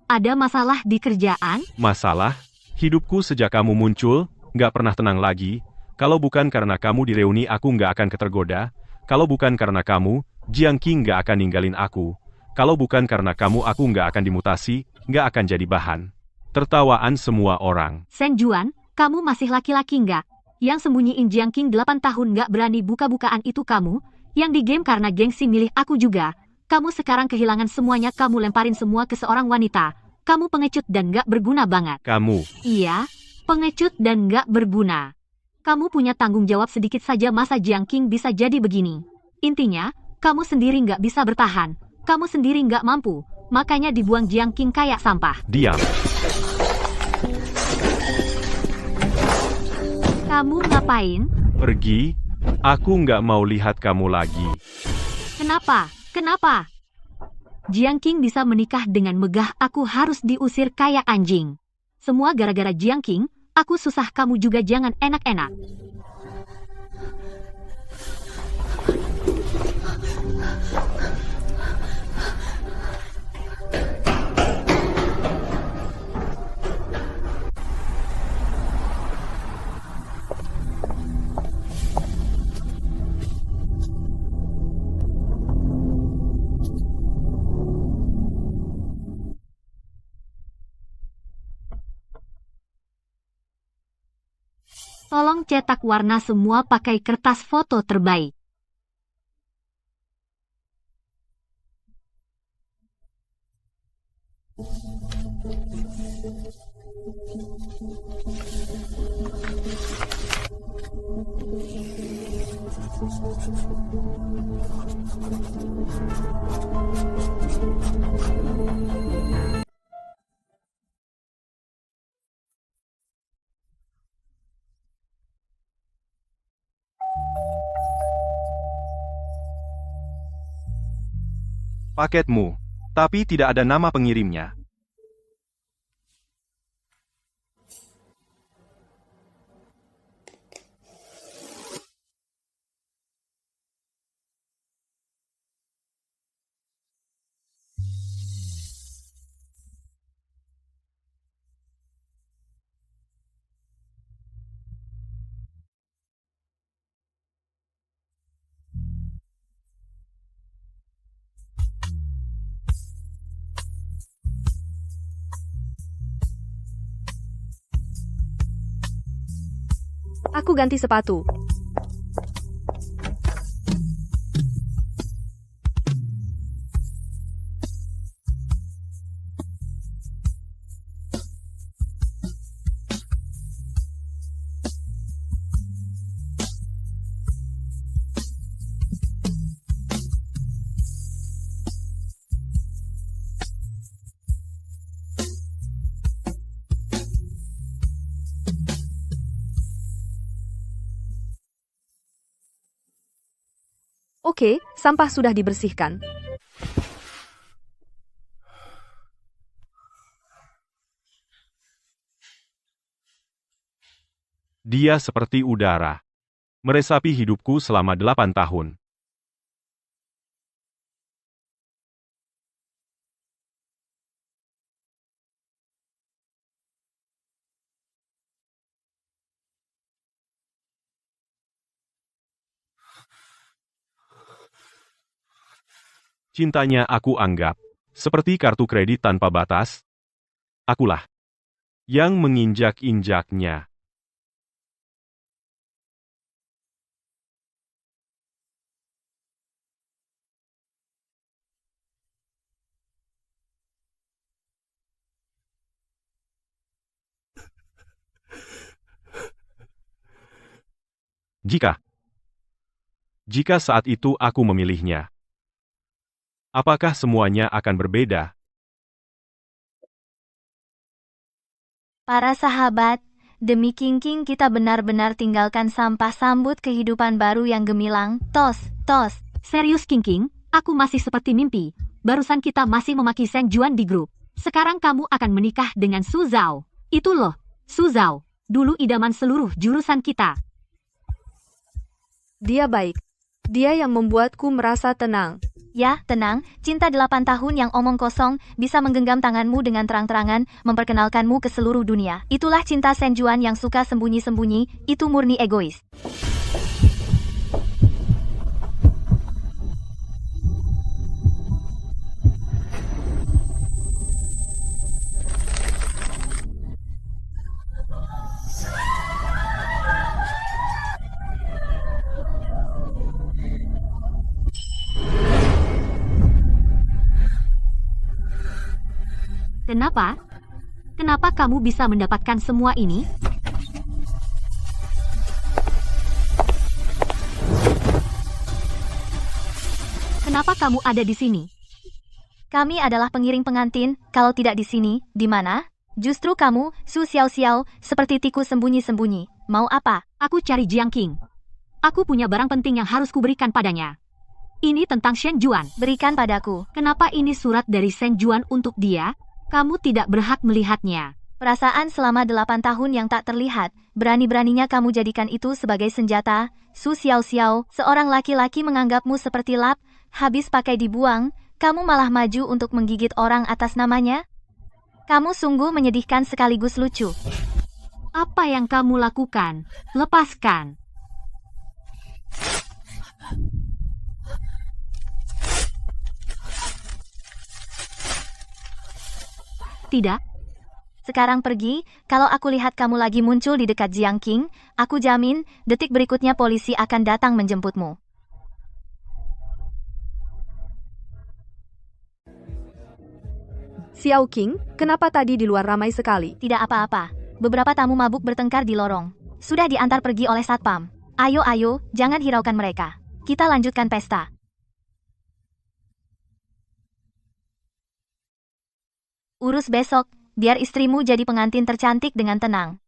Ada masalah di kerjaan?
Masalah? Hidupku sejak kamu muncul, nggak pernah tenang lagi. Kalau bukan karena kamu di reuni, aku nggak akan ketergoda. Kalau bukan karena kamu, Jiang Qing nggak akan ninggalin aku. Kalau bukan karena kamu, aku nggak akan dimutasi, nggak akan jadi bahan tertawaan semua orang.
Seng Juan, kamu masih laki-laki nggak? Yang sembunyiin Jiang Qing 8 tahun nggak berani buka-bukaan itu kamu? Yang di game karena gengsi milih aku juga? Kamu sekarang kehilangan semuanya, kamu lemparin semua ke seorang wanita. Kamu pengecut dan nggak berguna banget.
Kamu?
Iya, pengecut dan nggak berguna. Kamu punya tanggung jawab sedikit saja, masa Jiang Qing bisa jadi begini? Intinya, kamu sendiri nggak bisa bertahan. Kamu sendiri nggak mampu. Makanya dibuang Jiang Qing kayak sampah.
Diam.
Kamu ngapain?
Pergi. Aku nggak mau lihat kamu lagi.
Kenapa? Jiang Qing bisa menikah dengan megah, aku harus diusir kayak anjing. Semua gara-gara Jiang Qing, aku susah, kamu juga jangan enak-enak. Tolong cetak warna semua pakai kertas foto terbaik.
Paketmu, tapi tidak ada nama pengirimnya.
Aku ganti sepatu. Oke, sampah sudah dibersihkan.
Dia seperti udara. Meresapi hidupku selama 8 tahun. Cintanya aku anggap seperti kartu kredit tanpa batas. Akulah yang menginjak-injaknya. Jika saat itu aku memilihnya, apakah semuanya akan berbeda?
Para sahabat, demi King kita benar-benar tinggalkan sampah, sambut kehidupan baru yang gemilang. Tos, tos.
Serius King, aku masih seperti mimpi. Barusan kita masih memaki Seng Juan di grup. Sekarang kamu akan menikah dengan Su Zhao. Itu loh, Su Zhao. Dulu idaman seluruh jurusan kita.
Dia baik. Dia yang membuatku merasa tenang.
Ya, tenang, cinta 8 tahun yang omong kosong, bisa menggenggam tanganmu dengan terang-terangan, memperkenalkanmu ke seluruh dunia. Itulah cinta Seng Juan yang suka sembunyi-sembunyi, itu murni egois.
Kenapa? Kenapa kamu bisa mendapatkan semua ini? Kenapa kamu ada di sini?
Kami adalah pengiring pengantin, kalau tidak di sini, di mana? Justru kamu, Su Xiao, seperti tikus sembunyi-sembunyi. Mau apa?
Aku cari Jiang Qing. Aku punya barang penting yang harus kuberikan padanya. Ini tentang Shen Juan.
Berikan padaku.
Kenapa ini surat dari Shen Juan untuk dia? Kamu tidak berhak melihatnya.
Perasaan selama 8 tahun yang tak terlihat, berani-beraninya kamu jadikan itu sebagai senjata. Su Xiao Xiao, seorang laki-laki menganggapmu seperti lap, habis pakai dibuang, kamu malah maju untuk menggigit orang atas namanya? Kamu sungguh menyedihkan sekaligus lucu.
Apa yang kamu lakukan? Lepaskan. Tidak.
Sekarang pergi, kalau aku lihat kamu lagi muncul di dekat Jiang Qing, aku jamin, detik berikutnya polisi akan datang menjemputmu.
Xiao Qing, kenapa tadi di luar ramai sekali?
Tidak apa-apa. Beberapa tamu mabuk bertengkar di lorong. Sudah diantar pergi oleh satpam. Ayo, jangan hiraukan mereka. Kita lanjutkan pesta. Urus besok, biar istrimu jadi pengantin tercantik dengan tenang.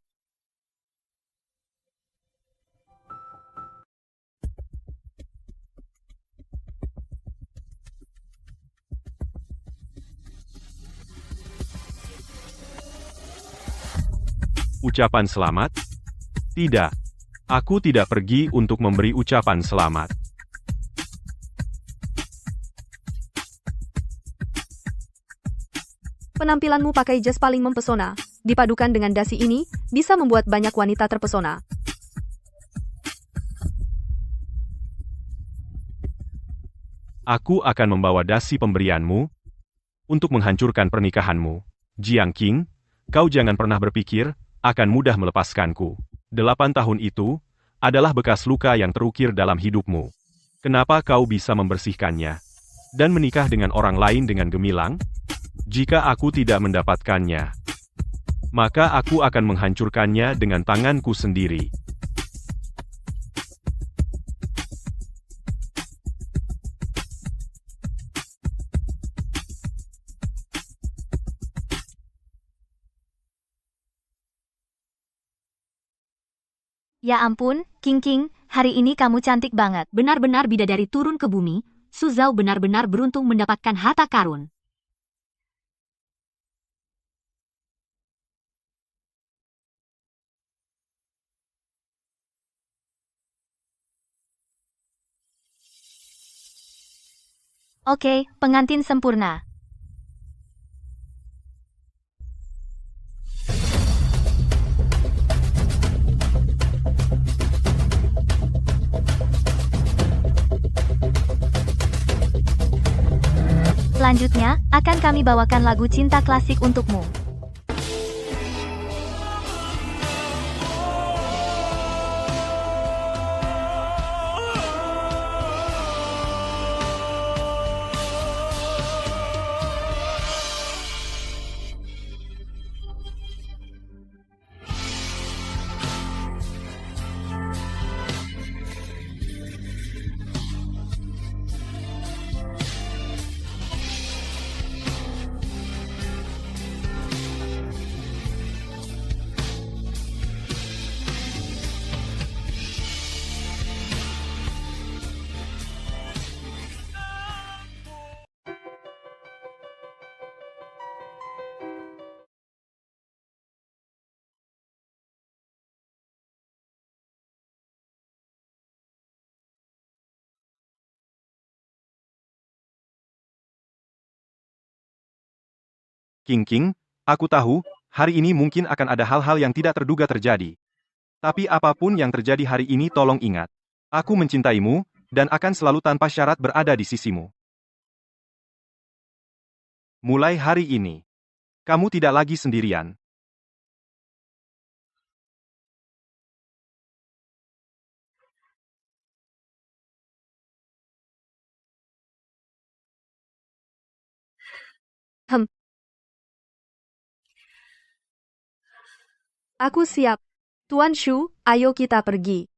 Ucapan selamat? Tidak. Aku tidak pergi untuk memberi ucapan selamat.
Penampilanmu pakai jas paling mempesona. Dipadukan dengan dasi ini, bisa membuat banyak wanita terpesona.
Aku akan membawa dasi pemberianmu untuk menghancurkan pernikahanmu. Jiang Qing, kau jangan pernah berpikir akan mudah melepaskanku. 8 tahun itu adalah bekas luka yang terukir dalam hidupmu. Kenapa kau bisa membersihkannya dan menikah dengan orang lain dengan gemilang? Jika aku tidak mendapatkannya, maka aku akan menghancurkannya dengan tanganku sendiri.
Ya ampun, Qing, hari ini kamu cantik banget.
Benar-benar bidadari turun ke bumi, Su Zhao benar-benar beruntung mendapatkan harta karun.
Oke, pengantin sempurna. Selanjutnya, akan kami bawakan lagu cinta klasik untukmu.
Qing, aku tahu, hari ini mungkin akan ada hal-hal yang tidak terduga terjadi. Tapi apapun yang terjadi hari ini tolong ingat. Aku mencintaimu, dan akan selalu tanpa syarat berada di sisimu. Mulai hari ini, kamu tidak lagi sendirian.
Aku siap. Tuan Shu, ayo kita pergi.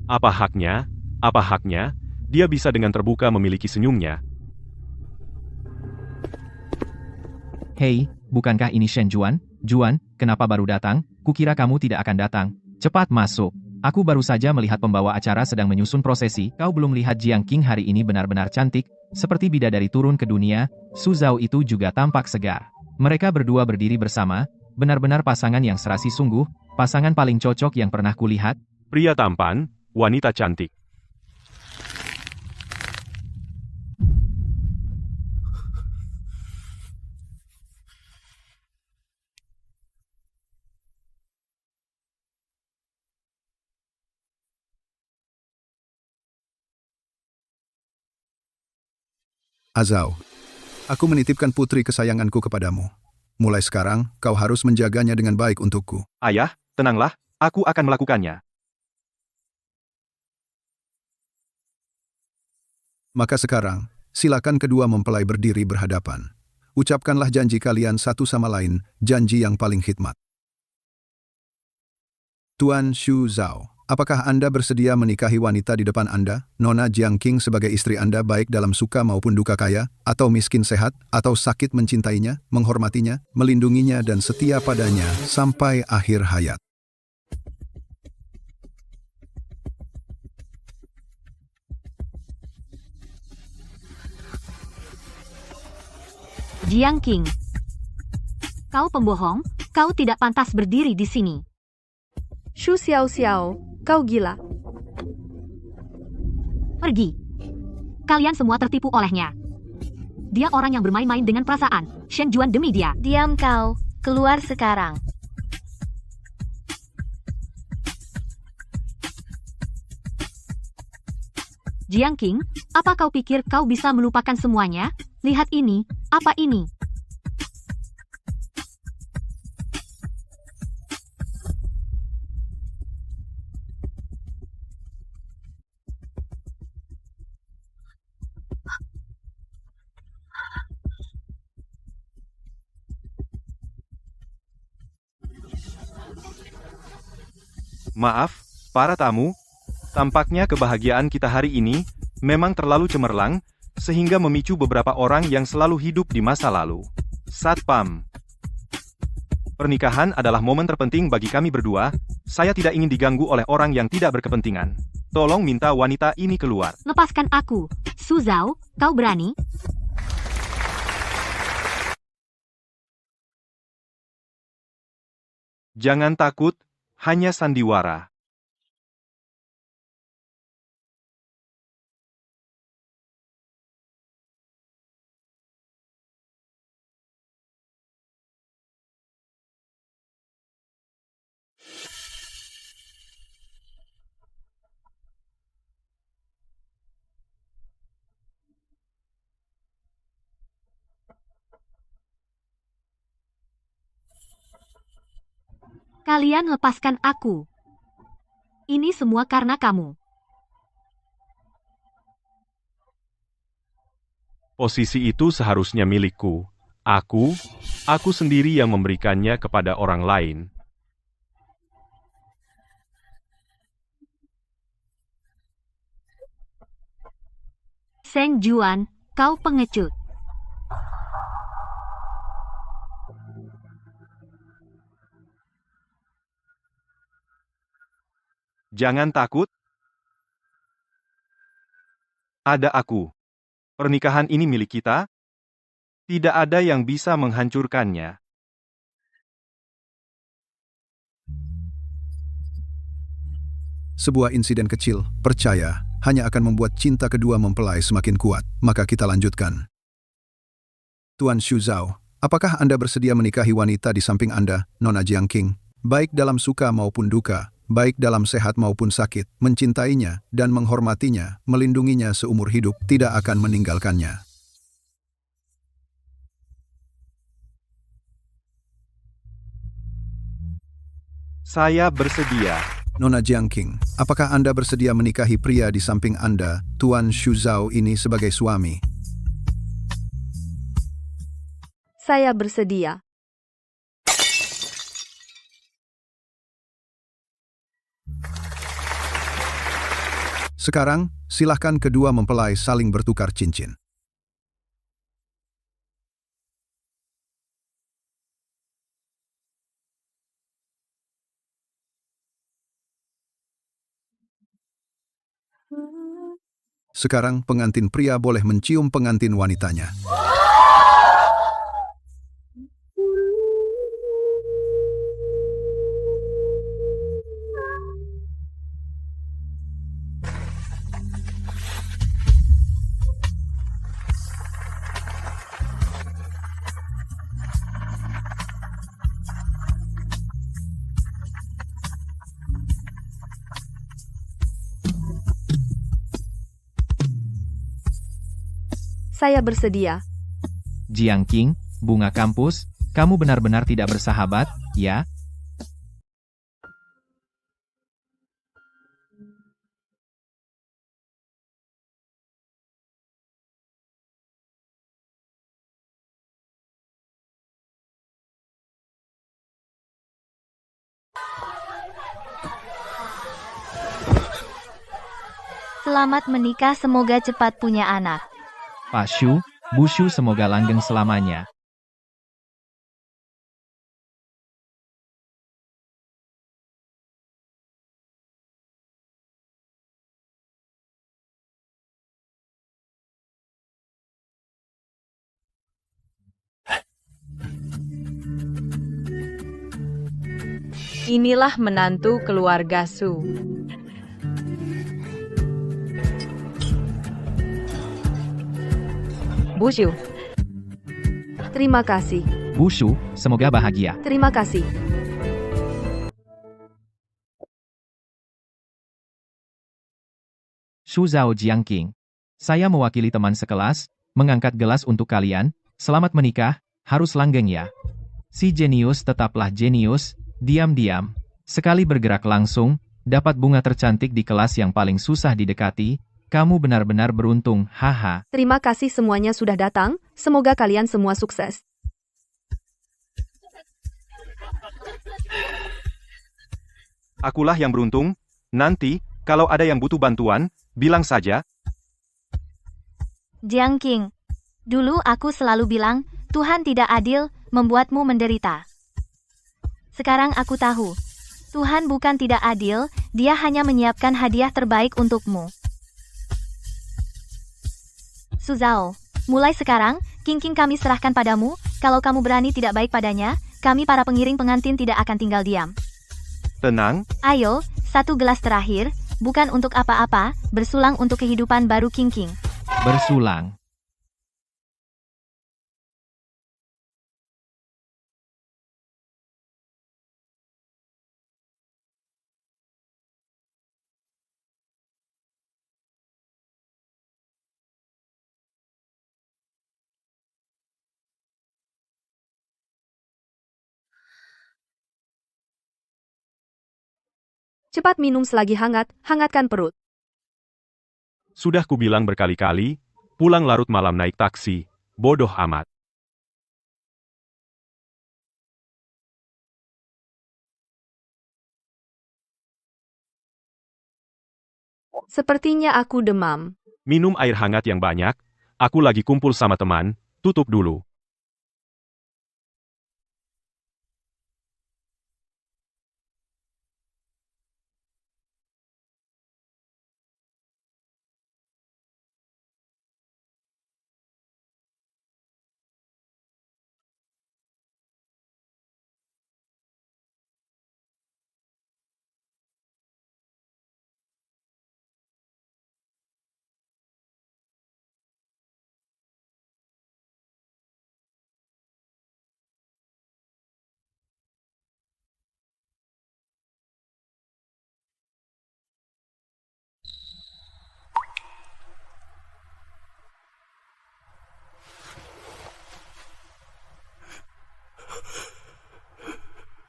Apa haknya? Apa haknya? Dia bisa dengan terbuka memiliki senyumnya.
Hei, bukankah ini Shen Juan? Juan, kenapa baru datang? Kukira kamu tidak akan datang. Cepat masuk. Aku baru saja melihat pembawa acara sedang menyusun prosesi. Kau belum lihat Jiang Qing hari ini benar-benar cantik, seperti bidadari turun ke dunia. Su Zhao itu juga tampak segar. Mereka berdua berdiri bersama, benar-benar pasangan yang serasi sungguh, pasangan paling cocok yang pernah kulihat.
Pria tampan, wanita cantik.
Azao, aku menitipkan putri kesayanganku kepadamu. Mulai sekarang, kau harus menjaganya dengan baik untukku.
Ayah, tenanglah, aku akan melakukannya.
Maka sekarang, silakan kedua mempelai berdiri berhadapan. Ucapkanlah janji kalian satu sama lain, janji yang paling khidmat. Tuan Xu Zhao, apakah Anda bersedia menikahi wanita di depan Anda, Nona Jiang Qing sebagai istri Anda baik dalam suka maupun duka kaya, atau miskin sehat, atau sakit mencintainya, menghormatinya, melindunginya dan setia padanya sampai akhir hayat?
Jiang Qing. Kau pembohong, kau tidak pantas berdiri di sini.
Shu Xiao Xiao, kau gila.
Pergi. Kalian semua tertipu olehnya. Dia orang yang bermain-main dengan perasaan. Shen Juan demi dia.
Diam kau, keluar sekarang.
Jiang Qing, apa kau pikir kau bisa melupakan semuanya? Lihat ini, apa ini?
Maaf, para tamu, tampaknya kebahagiaan kita hari ini memang terlalu cemerlang, sehingga memicu beberapa orang yang selalu hidup di masa lalu. Satpam. Pernikahan adalah momen terpenting bagi kami berdua, saya tidak ingin diganggu oleh orang yang tidak berkepentingan. Tolong minta wanita ini keluar.
Lepaskan aku. Su Zhao, kau berani?
Jangan takut, hanya sandiwara.
Kalian lepaskan aku. Ini semua karena kamu.
Posisi itu seharusnya milikku. Aku sendiri yang memberikannya kepada orang lain.
Seng Juan, kau pengecut.
Jangan takut. Ada aku. Pernikahan ini milik kita. Tidak ada yang bisa menghancurkannya.
Sebuah insiden kecil, percaya, hanya akan membuat cinta kedua mempelai semakin kuat. Maka kita lanjutkan. Tuan Xu Zhao, apakah Anda bersedia menikahi wanita di samping Anda, Nona Jiang Qing? Baik dalam suka maupun duka, baik dalam sehat maupun sakit, mencintainya dan menghormatinya, melindunginya seumur hidup, tidak akan meninggalkannya.
Saya bersedia.
Nona Jiang Qing, apakah Anda bersedia menikahi pria di samping Anda, Tuan Xu Zhao ini sebagai suami?
Saya bersedia.
Sekarang, silahkan kedua mempelai saling bertukar cincin. Sekarang pengantin pria boleh mencium pengantin wanitanya.
Saya bersedia.
Jiang Qing, bunga kampus, kamu benar-benar tidak bersahabat, ya?
Selamat menikah, semoga cepat punya anak.
Pak Shu, Bu Shu semoga langgeng selamanya.
Inilah menantu keluarga Su. Bu Shu,
Terima kasih.
Bu Shu, semoga bahagia.
Terima kasih.
Shu Zhao Jiang Qing. Saya mewakili teman sekelas, mengangkat gelas untuk kalian, selamat menikah, harus langgeng ya. Si jenius tetaplah jenius, diam-diam. Sekali bergerak langsung, dapat bunga tercantik di kelas yang paling susah didekati, kamu benar-benar beruntung, haha.
Terima kasih semuanya sudah datang, semoga kalian semua sukses.
Akulah yang beruntung. Nanti, kalau ada yang butuh bantuan, bilang saja.
Jiang Qing, dulu aku selalu bilang, Tuhan tidak adil, membuatmu menderita. Sekarang aku tahu, Tuhan bukan tidak adil, dia hanya menyiapkan hadiah terbaik untukmu. Su Zhao, mulai sekarang, Qing kami serahkan padamu, kalau kamu berani tidak baik padanya, kami para pengiring pengantin tidak akan tinggal diam.
Tenang,
Ayo, satu gelas terakhir, bukan untuk apa-apa, bersulang untuk kehidupan baru Qing.
Bersulang.
Cepat minum selagi hangat, hangatkan perut.
Sudah kubilang berkali-kali, pulang larut malam naik taksi, bodoh amat.
Sepertinya aku demam.
Minum air hangat yang banyak, aku lagi kumpul sama teman, tutup dulu.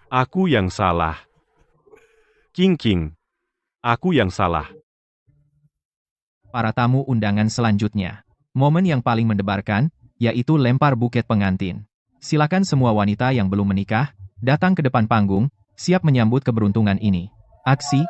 Aku yang salah. Qing, aku yang salah.
Para tamu undangan selanjutnya. Momen yang paling mendebarkan, yaitu lempar buket pengantin. Silakan semua wanita yang belum menikah, datang ke depan panggung, siap menyambut keberuntungan ini. Aksi,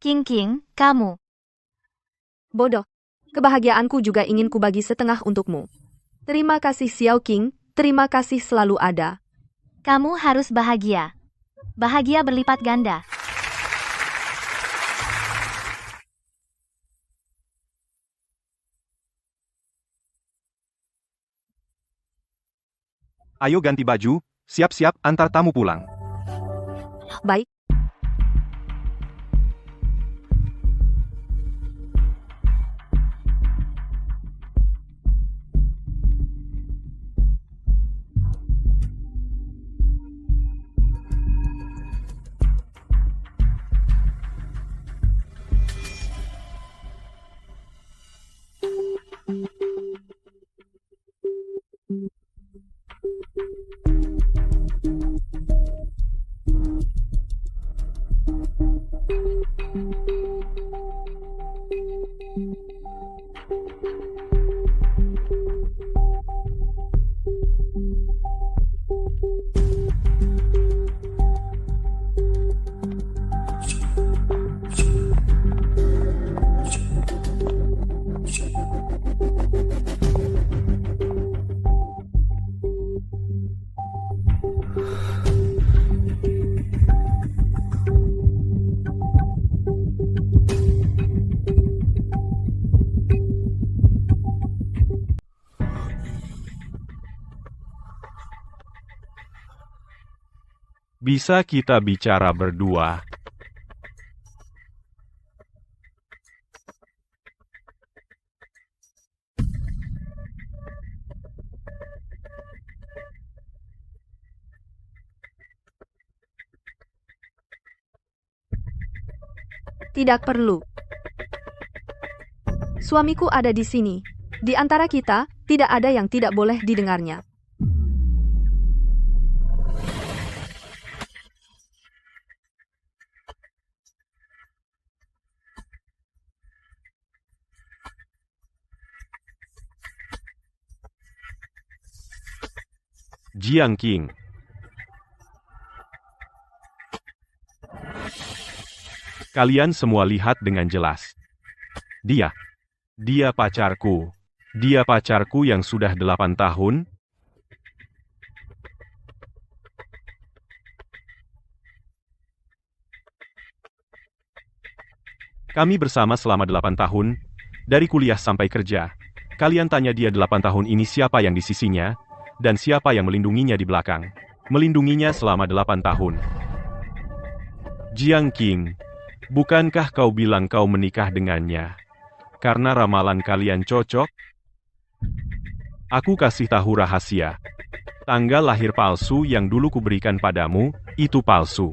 King, kamu.
Bodoh. Kebahagiaanku juga ingin kubagi setengah untukmu. Terima kasih Xiao King, terima kasih selalu ada.
Kamu harus bahagia. Bahagia berlipat ganda.
Ayo ganti baju, siap-siap antar tamu pulang.
Baik.
Bisa kita bicara berdua?
Tidak perlu. Suamiku ada di sini. Di antara kita, tidak ada yang tidak boleh didengarnya.
Jiang King. Kalian semua lihat dengan jelas. Dia pacarku. Dia pacarku yang sudah 8 tahun. Kami bersama selama 8 tahun, dari kuliah sampai kerja. Kalian tanya dia 8 tahun ini siapa yang di sisinya, dan siapa yang melindunginya di belakang. Melindunginya selama 8 tahun. Jiang King, bukankah kau bilang kau menikah dengannya? Karena ramalan kalian cocok? Aku kasih tahu rahasia. Tanggal lahir palsu yang dulu kuberikan padamu, itu palsu.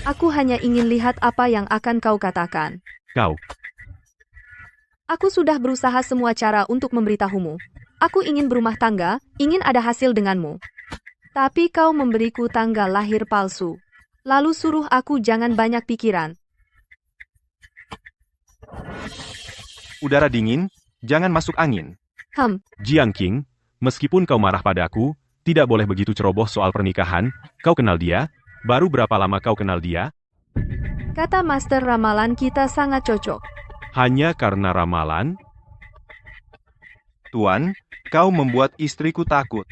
Aku hanya ingin lihat apa yang akan kau katakan.
Kau.
Aku sudah berusaha semua cara untuk memberitahumu. Aku ingin berumah tangga, ingin ada hasil denganmu. Tapi kau memberiku tanggal lahir palsu. Lalu suruh aku jangan banyak pikiran.
Udara dingin, jangan masuk angin.
Jiang King, meskipun kau marah padaku, tidak boleh begitu ceroboh soal pernikahan. Kau kenal dia? Baru berapa lama kau kenal dia?
Kata Master ramalan kita sangat cocok.
Hanya karena ramalan?
Tuan, kau membuat istriku takut.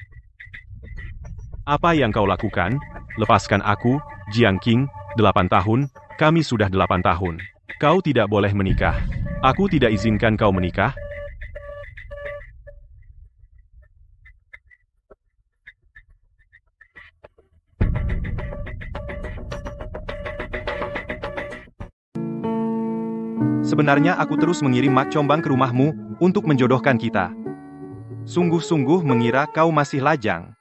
Apa yang kau lakukan? Lepaskan aku, Jiang King, 8 tahun, kami sudah 8 tahun. Kau tidak boleh menikah. Aku tidak izinkan kau menikah.
Sebenarnya aku terus mengirim Mak Combang ke rumahmu untuk menjodohkan kita. Sungguh-sungguh mengira kau masih lajang.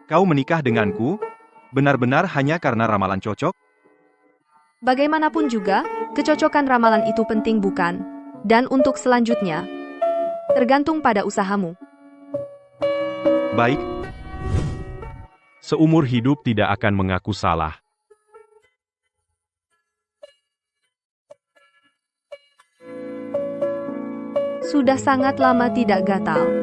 Kau menikah denganku, benar-benar hanya karena ramalan cocok?
Bagaimanapun juga, kecocokan ramalan itu penting bukan? Dan untuk selanjutnya, tergantung pada usahamu.
Baik.
Seumur hidup tidak akan mengaku salah.
Sudah sangat lama tidak gatal.